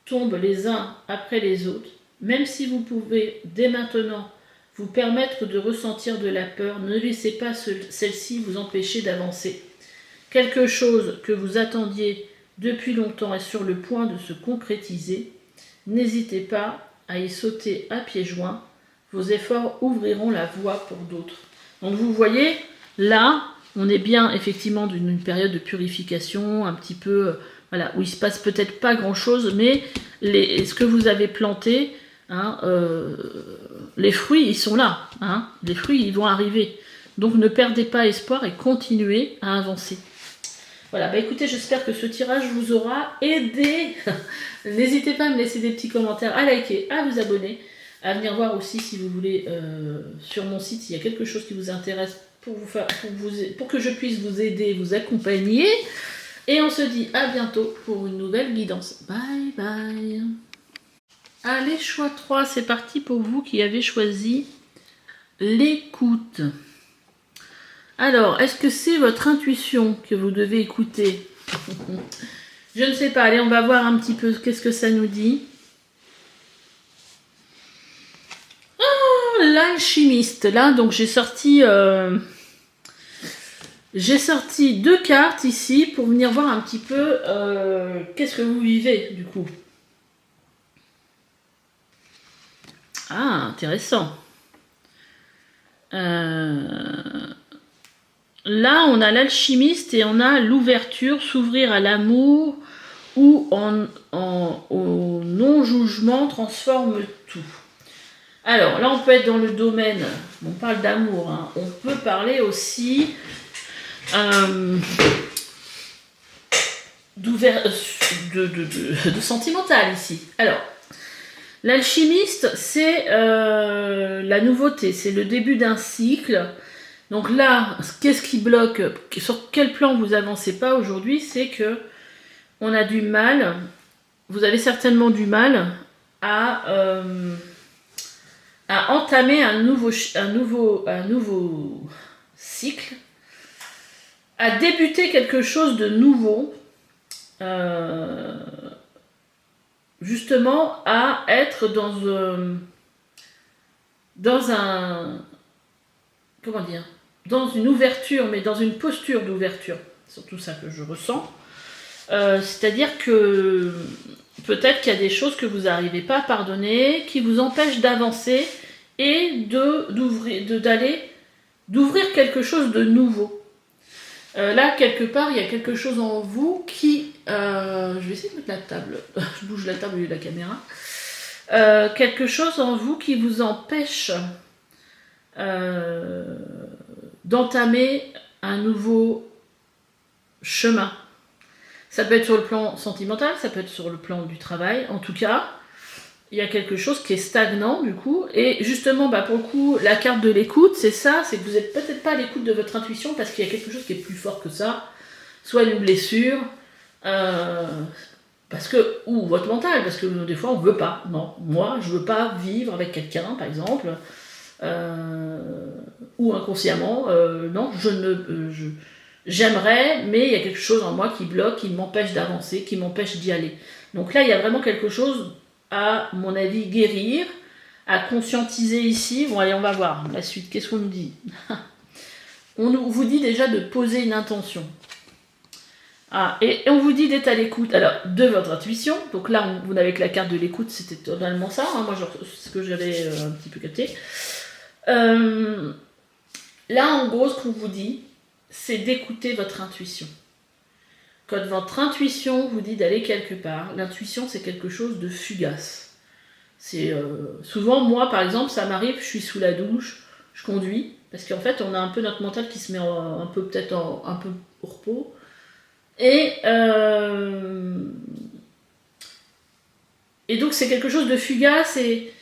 tombent les uns après les autres. Même si vous pouvez, dès maintenant, vous permettre de ressentir de la peur, ne laissez pas celle-ci vous empêcher d'avancer. Quelque chose que vous attendiez depuis longtemps est sur le point de se concrétiser. N'hésitez pas à y sauter à pieds joints. Vos efforts ouvriront la voie pour d'autres. Donc vous voyez, là, on est bien effectivement d'une période de purification, un petit peu, où il se passe peut-être pas grand-chose, mais ce que vous avez planté, les fruits, ils sont là. Les fruits, ils vont arriver. Donc ne perdez pas espoir et continuez à avancer. Voilà, écoutez, j'espère que ce tirage vous aura aidé. N'hésitez pas à me laisser des petits commentaires, à liker, à vous abonner, à venir voir aussi si vous voulez sur mon site s'il y a quelque chose qui vous intéresse pour que je puisse vous aider, vous accompagner. Et on se dit à bientôt pour une nouvelle guidance. Bye bye. Allez, choix 3, c'est parti pour vous qui avez choisi l'écoute. Alors, est-ce que c'est votre intuition que vous devez écouter? Je ne sais pas. Allez, on va voir un petit peu qu'est-ce que ça nous dit. Oh, l'alchimiste. Là, donc j'ai sorti 2 cartes ici pour venir voir un petit peu qu'est-ce que vous vivez du coup. Ah, intéressant. Là, on a l'alchimiste et on a l'ouverture, s'ouvrir à l'amour ou au non-jugement transforme tout. Alors, là, on peut être dans le domaine, on parle d'amour, hein. On peut parler aussi de sentimental ici. Alors, l'alchimiste, c'est la nouveauté, c'est le début d'un cycle. Donc là, qu'est-ce qui bloque? Sur quel plan vous avancez pas aujourd'hui? C'est que on a du mal, vous avez certainement du mal à entamer un nouveau cycle, à débuter quelque chose de nouveau, justement à être dans un comment dire, dans une ouverture, mais dans une posture d'ouverture. C'est surtout ça que je ressens. C'est-à-dire que peut-être qu'il y a des choses que vous n'arrivez pas à pardonner, qui vous empêchent d'avancer et d'ouvrir quelque chose de nouveau. Là, quelque part, il y a quelque chose en vous qui... je vais essayer de mettre la table. Je bouge la table au lieu de la caméra. Quelque chose en vous qui vous empêche d'entamer un nouveau chemin. Ça peut être sur le plan sentimental, ça peut être sur le plan du travail. En tout cas, il y a quelque chose qui est stagnant du coup. Et justement, pour le coup, la carte de l'écoute, c'est ça, c'est que vous n'êtes peut-être pas à l'écoute de votre intuition parce qu'il y a quelque chose qui est plus fort que ça. Soit une blessure, ou votre mental, parce que des fois on ne veut pas. Non, moi je ne veux pas vivre avec quelqu'un, par exemple. Ou inconsciemment, non, j'aimerais, mais il y a quelque chose en moi qui bloque, qui m'empêche d'avancer, qui m'empêche d'y aller. Donc là, il y a vraiment quelque chose, à mon avis, guérir, à conscientiser ici. Bon, allez, on va voir la suite. Qu'est-ce qu'on nous dit? On vous dit déjà de poser une intention. Et on vous dit d'être à l'écoute, alors, de votre intuition. Donc là, vous n'avez que la carte de l'écoute, c'était totalement ça. Hein, moi, c'est ce que j'avais un petit peu capté. Là, en gros, ce qu'on vous dit, c'est d'écouter votre intuition. Quand votre intuition vous dit d'aller quelque part, l'intuition, c'est quelque chose de fugace. C'est souvent, moi, par exemple, ça m'arrive, je suis sous la douche, je conduis, parce qu'en fait, on a un peu notre mental qui se met un peu au repos. Et donc, c'est quelque chose de fugace et...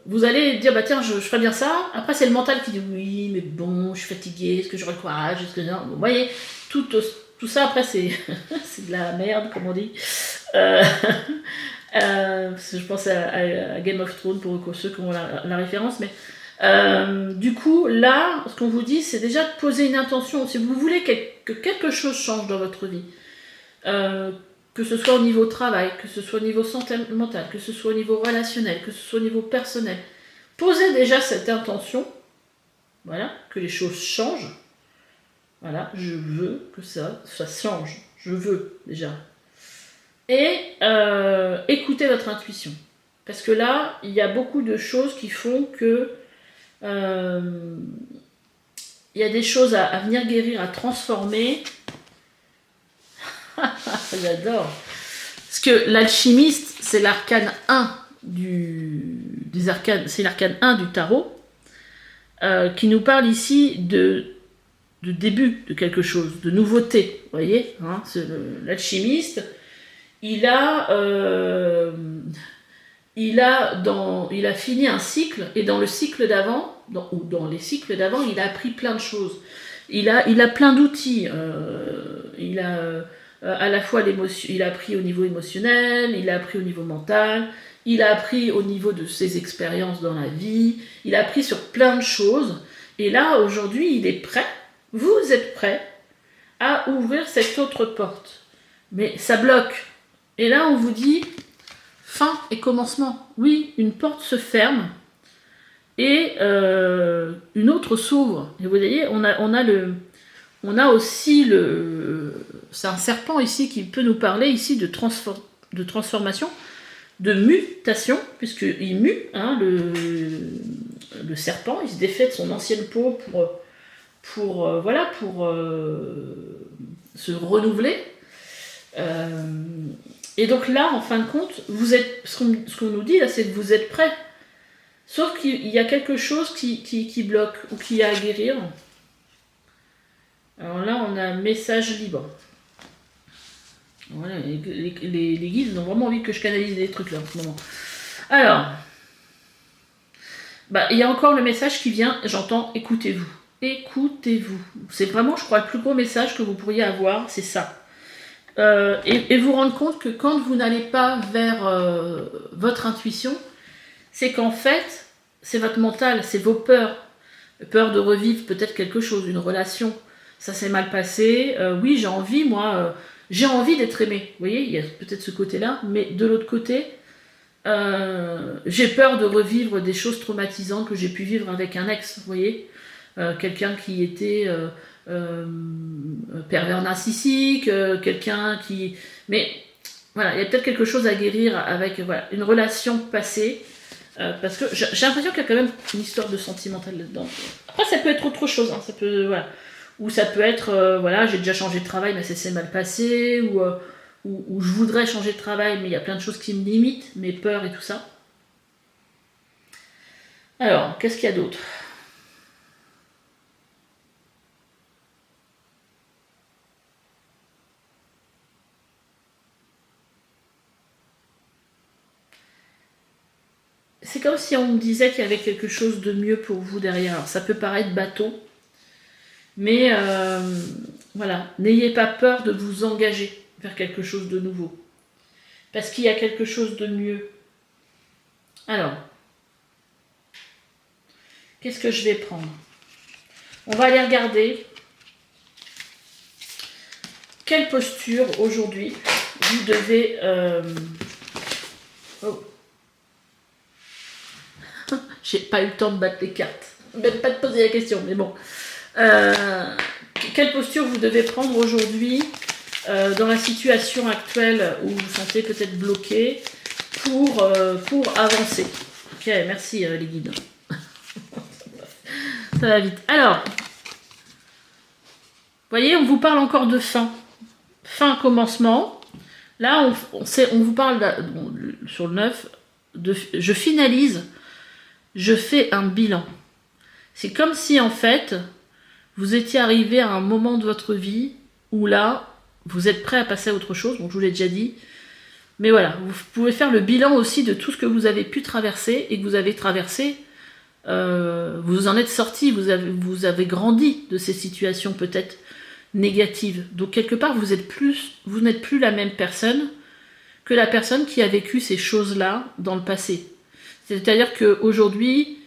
vous allez dire tiens je ferais bien ça, après c'est le mental qui dit oui mais bon je suis fatiguée, est-ce que j'aurai le courage, est-ce que non, vous voyez tout ça après c'est c'est de la merde comme on dit. Je pense à Game of Thrones pour ceux qui ont la référence, mais du coup là ce qu'on vous dit c'est déjà de poser une intention. Si vous voulez que quelque chose change dans votre vie, que ce soit au niveau travail, que ce soit au niveau sentimental, que ce soit au niveau relationnel, que ce soit au niveau personnel. Posez déjà cette intention, voilà, que les choses changent. Voilà, je veux que ça change. Je veux déjà. Et écoutez votre intuition. Parce que là, il y a beaucoup de choses qui font que il y a des choses à venir guérir, à transformer. J'adore. Parce que l'alchimiste, c'est l'arcane 1 des arcanes, c'est l'arcane 1 du tarot, qui nous parle ici de début de quelque chose, de nouveauté. Vous voyez, hein, l'alchimiste, il a fini un cycle, et dans le cycle d'avant, dans les cycles d'avant, il a appris plein de choses. Il a plein d'outils. Il a à la fois il a appris au niveau émotionnel, il a appris au niveau mental, il a appris au niveau de ses expériences dans la vie, il a appris sur plein de choses. Et là, aujourd'hui, il est prêt, vous êtes prêt à ouvrir cette autre porte. Mais ça bloque. Et là, on vous dit fin et commencement. Oui, une porte se ferme et une autre s'ouvre. Et vous voyez, on a aussi c'est un serpent ici qui peut nous parler ici de transformation, de mutation, puisqu'il mue, hein, le serpent, il se défait de son ancienne peau pour se renouveler. Et donc là, en fin de compte, vous êtes, ce qu'on nous dit là, c'est que vous êtes prêts. Sauf qu'il y a quelque chose qui bloque ou qui a à guérir. Alors là, on a un message libre. Voilà, les guides ont vraiment envie que je canalise des trucs là en ce moment. Alors, il y a encore le message qui vient, j'entends, écoutez-vous. Écoutez-vous. C'est vraiment, je crois, le plus gros message que vous pourriez avoir, c'est ça. Et vous rendre compte que quand vous n'allez pas vers votre intuition, c'est qu'en fait, c'est votre mental, c'est vos peurs. Peur de revivre peut-être quelque chose, une relation. Ça s'est mal passé. Oui, j'ai envie, moi, j'ai envie d'être aimée. Vous voyez, il y a peut-être ce côté-là. Mais de l'autre côté, j'ai peur de revivre des choses traumatisantes que j'ai pu vivre avec un ex. Vous voyez, quelqu'un qui était pervers narcissique, quelqu'un qui... Mais voilà, il y a peut-être quelque chose à guérir avec une relation passée. Parce que j'ai l'impression qu'il y a quand même une histoire de sentimental là-dedans. Après, ça peut être autre chose, hein, ça peut, voilà. Ou ça peut être, j'ai déjà changé de travail, mais ça s'est mal passé, ou je voudrais changer de travail, mais il y a plein de choses qui me limitent, mes peurs et tout ça. Alors, qu'est-ce qu'il y a d'autre ? C'est comme si on me disait qu'il y avait quelque chose de mieux pour vous derrière. Alors, ça peut paraître bateau, mais voilà, n'ayez pas peur de vous engager vers quelque chose de nouveau. Parce qu'il y a quelque chose de mieux. Alors, qu'est-ce que je vais prendre ? On va aller regarder quelle posture aujourd'hui vous devez... Oh. J'ai pas eu le temps de battre les cartes. Même pas de poser la question, mais bon. Quelle posture vous devez prendre aujourd'hui dans la situation actuelle où vous vous sentez peut-être bloqué pour avancer. Ok, merci les guides. Ça va vite. Alors, vous voyez, on vous parle encore de fin. Fin, commencement. Là, on vous parle, sur le 9, je finalise, je fais un bilan. C'est comme si, en fait, vous étiez arrivé à un moment de votre vie où là, vous êtes prêt à passer à autre chose. Donc, je vous l'ai déjà dit. Mais voilà, vous pouvez faire le bilan aussi de tout ce que vous avez pu traverser et que vous avez traversé. Vous en êtes sorti, vous avez grandi de ces situations peut-être négatives. Donc, quelque part, vous n'êtes plus la même personne que la personne qui a vécu ces choses-là dans le passé. C'est-à-dire qu'aujourd'hui,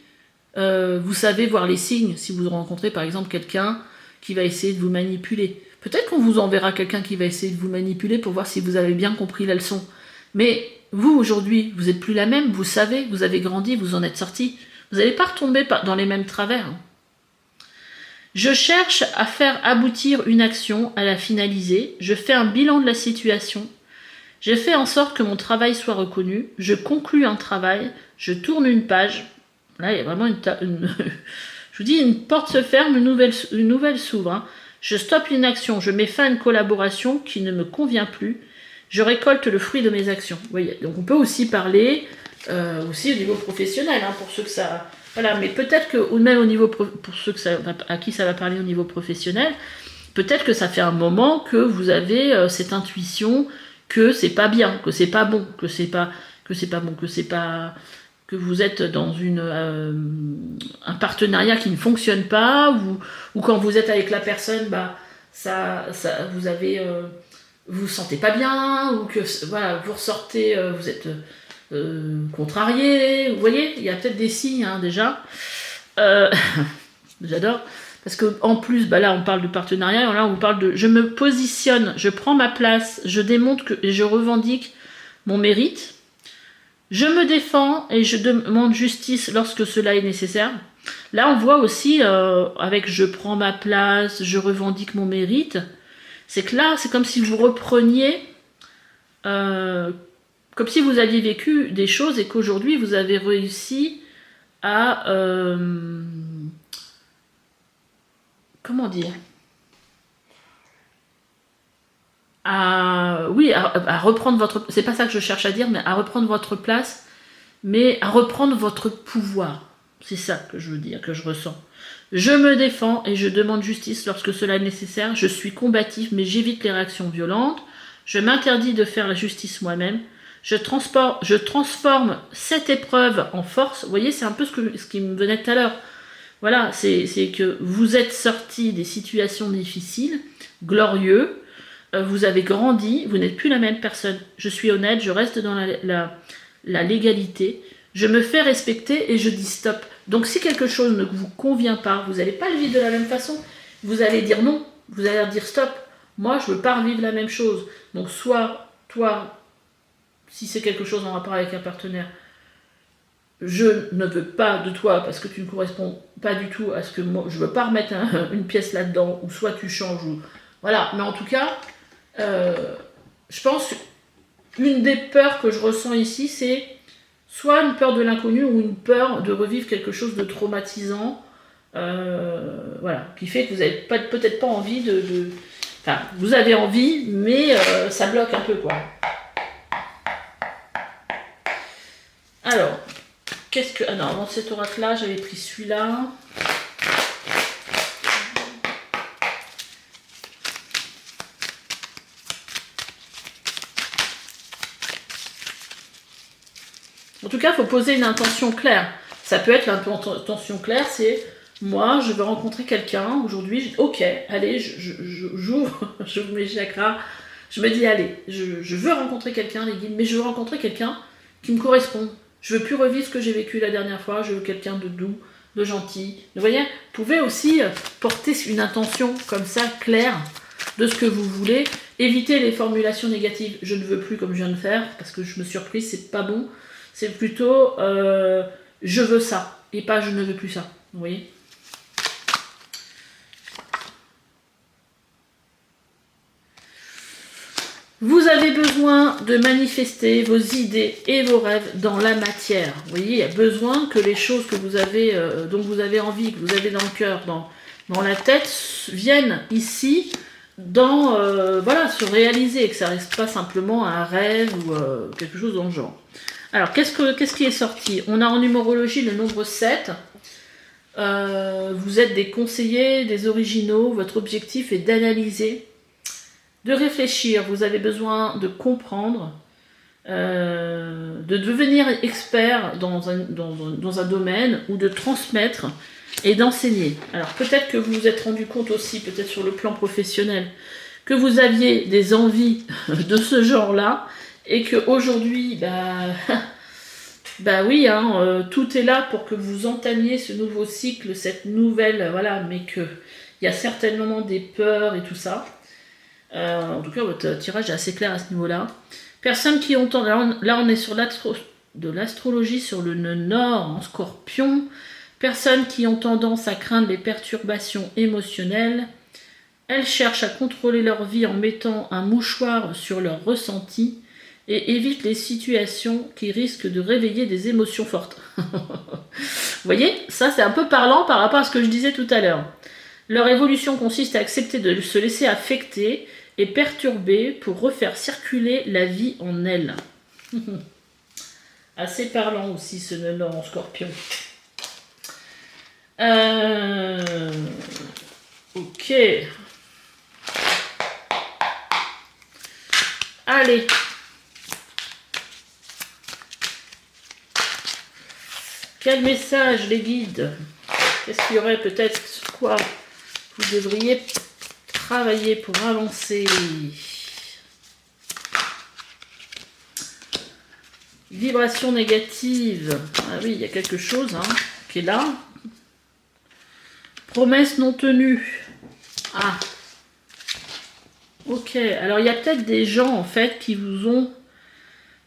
vous savez voir les signes si vous rencontrez par exemple quelqu'un qui va essayer de vous manipuler. Peut-être qu'on vous enverra quelqu'un qui va essayer de vous manipuler pour voir si vous avez bien compris la leçon. Mais vous, aujourd'hui, vous n'êtes plus la même, vous savez, vous avez grandi, vous en êtes sorti. Vous n'allez pas retomber dans les mêmes travers. Je cherche à faire aboutir une action, à la finaliser. Je fais un bilan de la situation. J'ai fait en sorte que mon travail soit reconnu. Je conclus un travail. Je tourne une page. Là, il y a vraiment je vous dis, une porte se ferme, une nouvelle s'ouvre. Hein. Je stoppe une action. Je mets fin à une collaboration qui ne me convient plus. Je récolte le fruit de mes actions. Vous voyez, donc on peut aussi parler aussi au niveau professionnel, hein, pour ceux que ça... Voilà, mais peut-être que, ou même au niveau pour ceux à qui ça va parler au niveau professionnel, peut-être que ça fait un moment que vous avez cette intuition que c'est pas bien, que c'est pas bon, que vous êtes dans un partenariat qui ne fonctionne pas, ou quand vous êtes avec la personne, vous vous sentez pas bien, ou que voilà, vous ressortez, vous êtes contrarié, vous voyez, il y a peut-être des signes hein, déjà. J'adore, parce que en plus, là on parle de partenariat, là on parle de je me positionne, je prends ma place, je démontre et je revendique mon mérite, je me défends et je demande justice lorsque cela est nécessaire. Là on voit aussi avec je prends ma place, je revendique mon mérite, c'est que là c'est comme si vous repreniez comme si vous aviez vécu des choses et qu'aujourd'hui vous avez réussi à... comment dire, à reprendre votre... C'est pas ça que je cherche à dire, mais à reprendre votre place, mais à reprendre votre pouvoir. C'est ça que je veux dire, que je ressens. Je me défends et je demande justice lorsque cela est nécessaire. Je suis combatif, mais j'évite les réactions violentes. Je m'interdis de faire la justice moi-même. Je transforme cette épreuve en force. Vous voyez, c'est un peu ce qui me venait tout à l'heure. Voilà, c'est que vous êtes sorti des situations difficiles, glorieux, vous avez grandi, vous n'êtes plus la même personne. Je suis honnête, je reste dans la légalité, je me fais respecter et je dis stop. Donc si quelque chose ne vous convient pas, vous n'allez pas le vivre de la même façon. Vous allez dire non, vous allez dire stop. Moi, je ne veux pas revivre la même chose. Donc soit toi, si c'est quelque chose en rapport avec un partenaire, je ne veux pas de toi parce que tu ne corresponds pas du tout à ce que moi, je veux pas remettre une pièce là-dedans, ou soit tu changes, ou voilà. Mais en tout cas, je pense une des peurs que je ressens ici, c'est soit une peur de l'inconnu ou une peur de revivre quelque chose de traumatisant, voilà, qui fait que vous n'avez peut-être pas envie enfin, vous avez envie, mais ça bloque un peu, quoi. Alors, qu'est-ce que... Ah non, avant cet oracle-là, j'avais pris celui-là. En tout cas, il faut poser une intention claire. Ça peut être l'intention claire, c'est moi, je veux rencontrer quelqu'un aujourd'hui. Ok, allez, j'ouvre mes chakras. Je me dis, allez, je veux rencontrer quelqu'un, les guides, mais je veux rencontrer quelqu'un qui me correspond. Je veux plus revivre ce que j'ai vécu la dernière fois. Je veux quelqu'un de doux, de gentil. Vous voyez, vous pouvez aussi porter une intention comme ça, claire, de ce que vous voulez. Évitez les formulations négatives. Je ne veux plus, comme je viens de faire, parce que je me suis surprise, c'est pas bon. C'est plutôt je veux ça et pas je ne veux plus ça. Vous voyez ? Vous avez besoin de manifester vos idées et vos rêves dans la matière. Vous voyez, il y a besoin que les choses que vous avez, dont vous avez envie, que vous avez dans le cœur, dans la tête, viennent ici, voilà, se réaliser, et que ça ne reste pas simplement un rêve ou quelque chose dans le genre. Alors, qu'est-ce qui est sorti? On a en numérologie le nombre 7. Vous êtes des conseillers, des originaux. Votre objectif est d'analyser, de réfléchir. Vous avez besoin de comprendre, de devenir expert dans un domaine ou de transmettre et d'enseigner. Alors, peut-être que vous vous êtes rendu compte aussi, peut-être sur le plan professionnel, que vous aviez des envies de ce genre-là, et qu'aujourd'hui, bah oui, hein, tout est là pour que vous entamiez ce nouveau cycle, cette nouvelle, voilà, mais qu'il y a certainement des peurs et tout ça. En tout cas, votre tirage est assez clair à ce niveau-là. Personnes qui ont tendance, là on est sur de l'astrologie sur le nœud nord en scorpion. Personnes qui ont tendance à craindre les perturbations émotionnelles. Elles cherchent à contrôler leur vie en mettant un mouchoir sur leurs ressentis et évitent les situations qui risquent de réveiller des émotions fortes. Vous voyez, ça c'est un peu parlant par rapport à ce que je disais tout à l'heure. Leur évolution consiste à accepter de se laisser affecter et perturber pour refaire circuler la vie en elles. Assez parlant aussi ce nœud en scorpion. Ok. Allez. Quel message les guides? Qu'est-ce qu'il y aurait peut-être quoi vous devriez travailler pour avancer? Vibration négative. Ah oui, il y a quelque chose qui est là. Promesse non tenue. Ah. Ok, alors il y a peut-être des gens en fait qui vous ont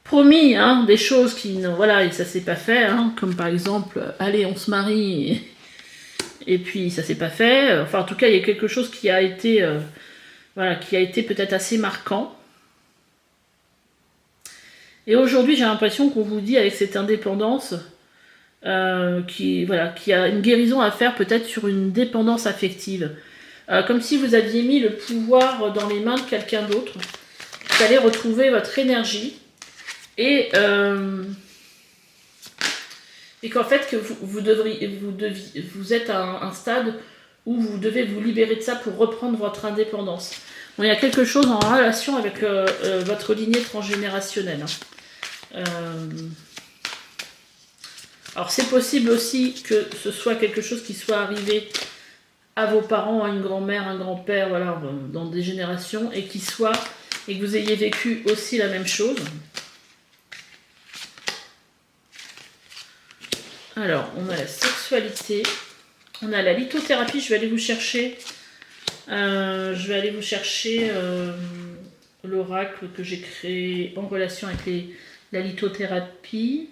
promis des choses qui, voilà, et ça s'est pas fait, comme par exemple, allez, on se marie, et puis ça s'est pas fait. Enfin, en tout cas, il y a quelque chose qui a été, voilà, qui a été peut-être assez marquant. Et aujourd'hui, j'ai l'impression qu'on vous dit avec cette indépendance qui a une guérison à faire peut-être sur une dépendance affective. Comme si vous aviez mis le pouvoir dans les mains de quelqu'un d'autre. Vous allez retrouver votre énergie et qu'en fait que vous êtes à un stade où vous devez vous libérer de ça pour reprendre votre indépendance. Bon, il y a quelque chose en relation avec votre lignée transgénérationnelle. Alors c'est possible aussi que ce soit quelque chose qui soit arrivé à vos parents, à une grand-mère, un grand-père, voilà, dans des générations, et que vous ayez vécu aussi la même chose. Alors, on a la sexualité, on a la lithothérapie. Je vais aller vous chercher, l'oracle que j'ai créé en relation avec la lithothérapie.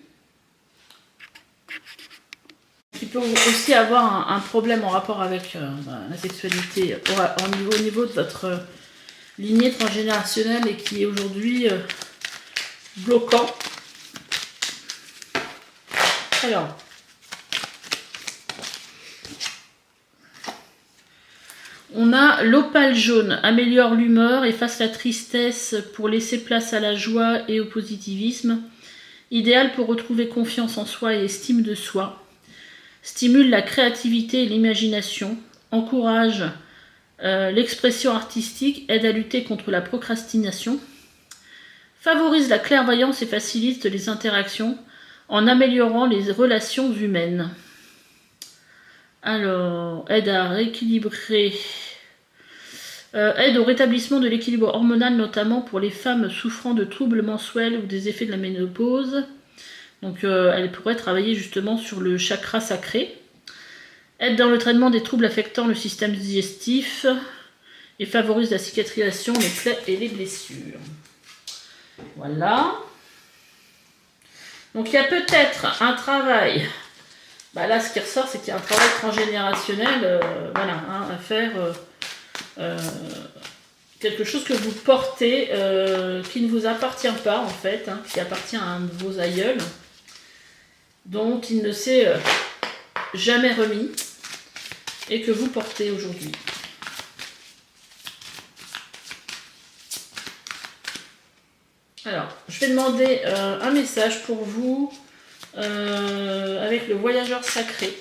Qui peut aussi avoir un problème en rapport avec la sexualité au niveau de votre lignée transgénérationnelle et qui est aujourd'hui bloquant. Alors, on a l'opale jaune, améliore l'humeur, efface la tristesse pour laisser place à la joie et au positivisme. Idéal pour retrouver confiance en soi et estime de soi. Stimule la créativité et l'imagination. Encourage l'expression artistique. Aide à lutter contre la procrastination. Favorise la clairvoyance et facilite les interactions en améliorant les relations humaines. Alors, aide à rééquilibrer. Aide au rétablissement de l'équilibre hormonal, notamment pour les femmes souffrant de troubles menstruels ou des effets de la ménopause. Donc elle pourrait travailler justement sur le chakra sacré. Aide dans le traitement des troubles affectant le système digestif et favorise la cicatrisation, les plaies et les blessures. Voilà. Donc il y a peut-être un travail. Là, ce qui ressort, c'est qu'il y a un travail transgénérationnel à faire. Quelque chose que vous portez qui ne vous appartient pas en fait, qui appartient à un de vos aïeuls, dont il ne s'est jamais remis et que vous portez aujourd'hui. Alors, je vais demander un message pour vous avec le voyageur sacré.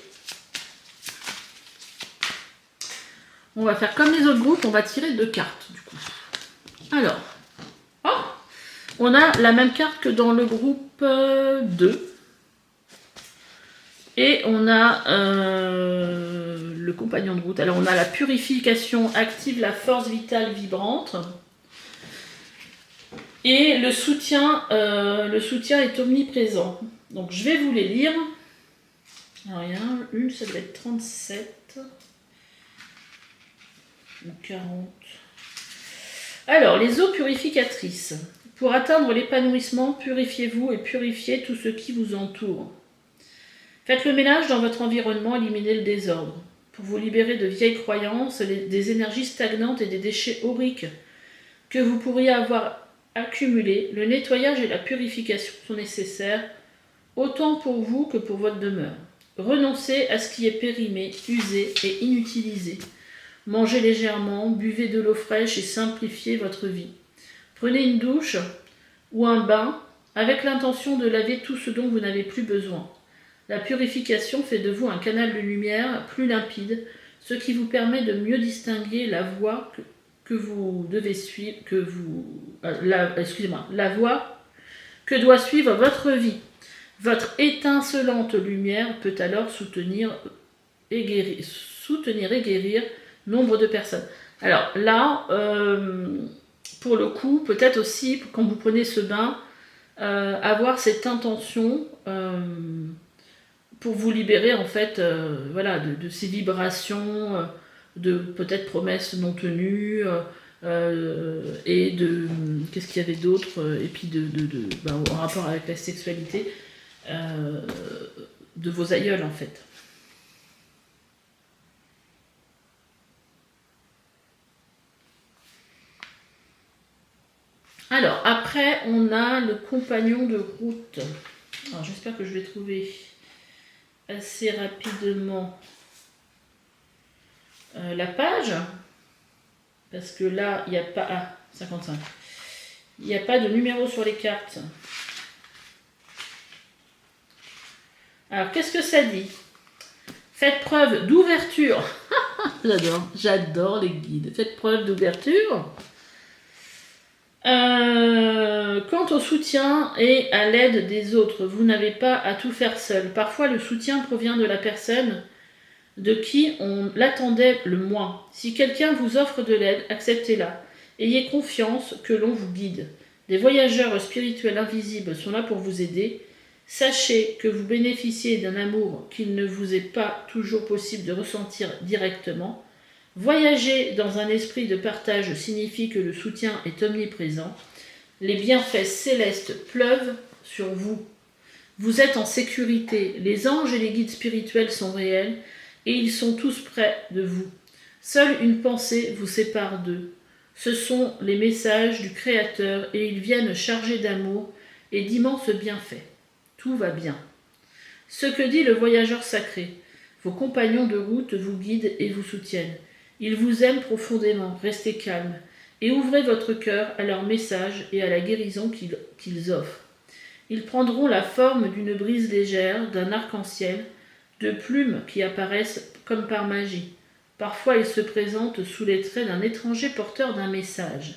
On va faire comme les autres groupes, on va tirer 2 cartes du coup. Alors, on a la même carte que dans le groupe 2. Et on a le compagnon de route. Alors on a la purification active la force vitale vibrante. Et le soutien est omniprésent. Donc je vais vous les lire. Alors il y en a une, ça doit être 37. Ou 40. Alors, les eaux purificatrices. Pour atteindre l'épanouissement, purifiez-vous et purifiez tout ce qui vous entoure. Faites le ménage dans votre environnement, éliminez le désordre. Pour vous libérer de vieilles croyances, des énergies stagnantes et des déchets auriques que vous pourriez avoir accumulés, le nettoyage et la purification sont nécessaires, autant pour vous que pour votre demeure. Renoncez à ce qui est périmé, usé et inutilisé. Mangez légèrement, buvez de l'eau fraîche et simplifiez votre vie. Prenez une douche ou un bain avec l'intention de laver tout ce dont vous n'avez plus besoin. La purification fait de vous un canal de lumière plus limpide, ce qui vous permet de mieux distinguer la voie que vous devez suivre, la voie que doit suivre votre vie. Votre étincelante lumière peut alors soutenir et guérir nombre de personnes. Alors là, pour le coup, peut-être aussi, quand vous prenez ce bain, avoir cette intention pour vous libérer en fait de ces vibrations, de peut-être promesses non tenues, et de... Qu'est-ce qu'il y avait d'autre, et puis en rapport avec la sexualité, de vos aïeuls en fait. Alors, après, on a le compagnon de route. Alors, j'espère que je vais trouver assez rapidement la page. Parce que là, il n'y a pas... Ah, 55. Il n'y a pas de numéro sur les cartes. Alors, qu'est-ce que ça dit? Faites preuve d'ouverture. J'adore les guides. Faites preuve d'ouverture. Quant au soutien et à l'aide des autres, vous n'avez pas à tout faire seul. Parfois, le soutien provient de la personne de qui on l'attendait le moins. Si quelqu'un vous offre de l'aide, acceptez-la. Ayez confiance que l'on vous guide. Des voyageurs spirituels invisibles sont là pour vous aider. Sachez que vous bénéficiez d'un amour qu'il ne vous est pas toujours possible de ressentir directement. Voyager dans un esprit de partage signifie que le soutien est omniprésent. Les bienfaits célestes pleuvent sur vous. Vous êtes en sécurité. Les anges et les guides spirituels sont réels et ils sont tous près de vous. Seule une pensée vous sépare d'eux. Ce sont les messages du Créateur et ils viennent chargés d'amour et d'immenses bienfaits. Tout va bien. Ce que dit le voyageur sacré. Vos compagnons de route vous guident et vous soutiennent. Ils vous aiment profondément, restez calme et ouvrez votre cœur à leur message et à la guérison qu'ils offrent. Ils prendront la forme d'une brise légère, d'un arc-en-ciel, de plumes qui apparaissent comme par magie. Parfois ils se présentent sous les traits d'un étranger porteur d'un message.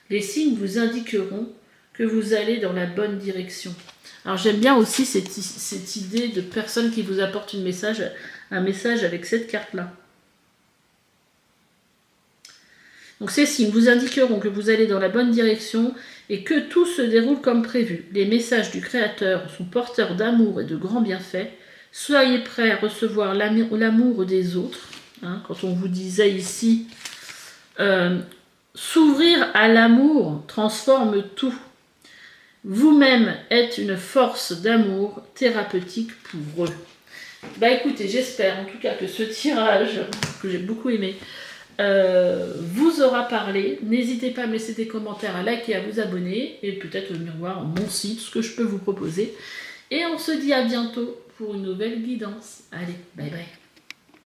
Les signes vous indiqueront que vous allez dans la bonne direction. Alors j'aime bien aussi cette idée de personne qui vous apporte un message avec cette carte-là. Donc ces signes vous indiqueront que vous allez dans la bonne direction et que tout se déroule comme prévu. Les messages du Créateur sont porteurs d'amour et de grands bienfaits. Soyez prêts à recevoir l'amour des autres. Quand on vous disait ici, s'ouvrir à l'amour transforme tout. Vous-même êtes une force d'amour thérapeutique pour eux. Bah écoutez, j'espère en tout cas que ce tirage, que j'ai beaucoup aimé, vous aura parlé. N'hésitez pas à me laisser des commentaires, à liker, à vous abonner et peut-être venir voir mon site, ce que je peux vous proposer. Et on se dit à bientôt pour une nouvelle guidance. Allez, bye bye.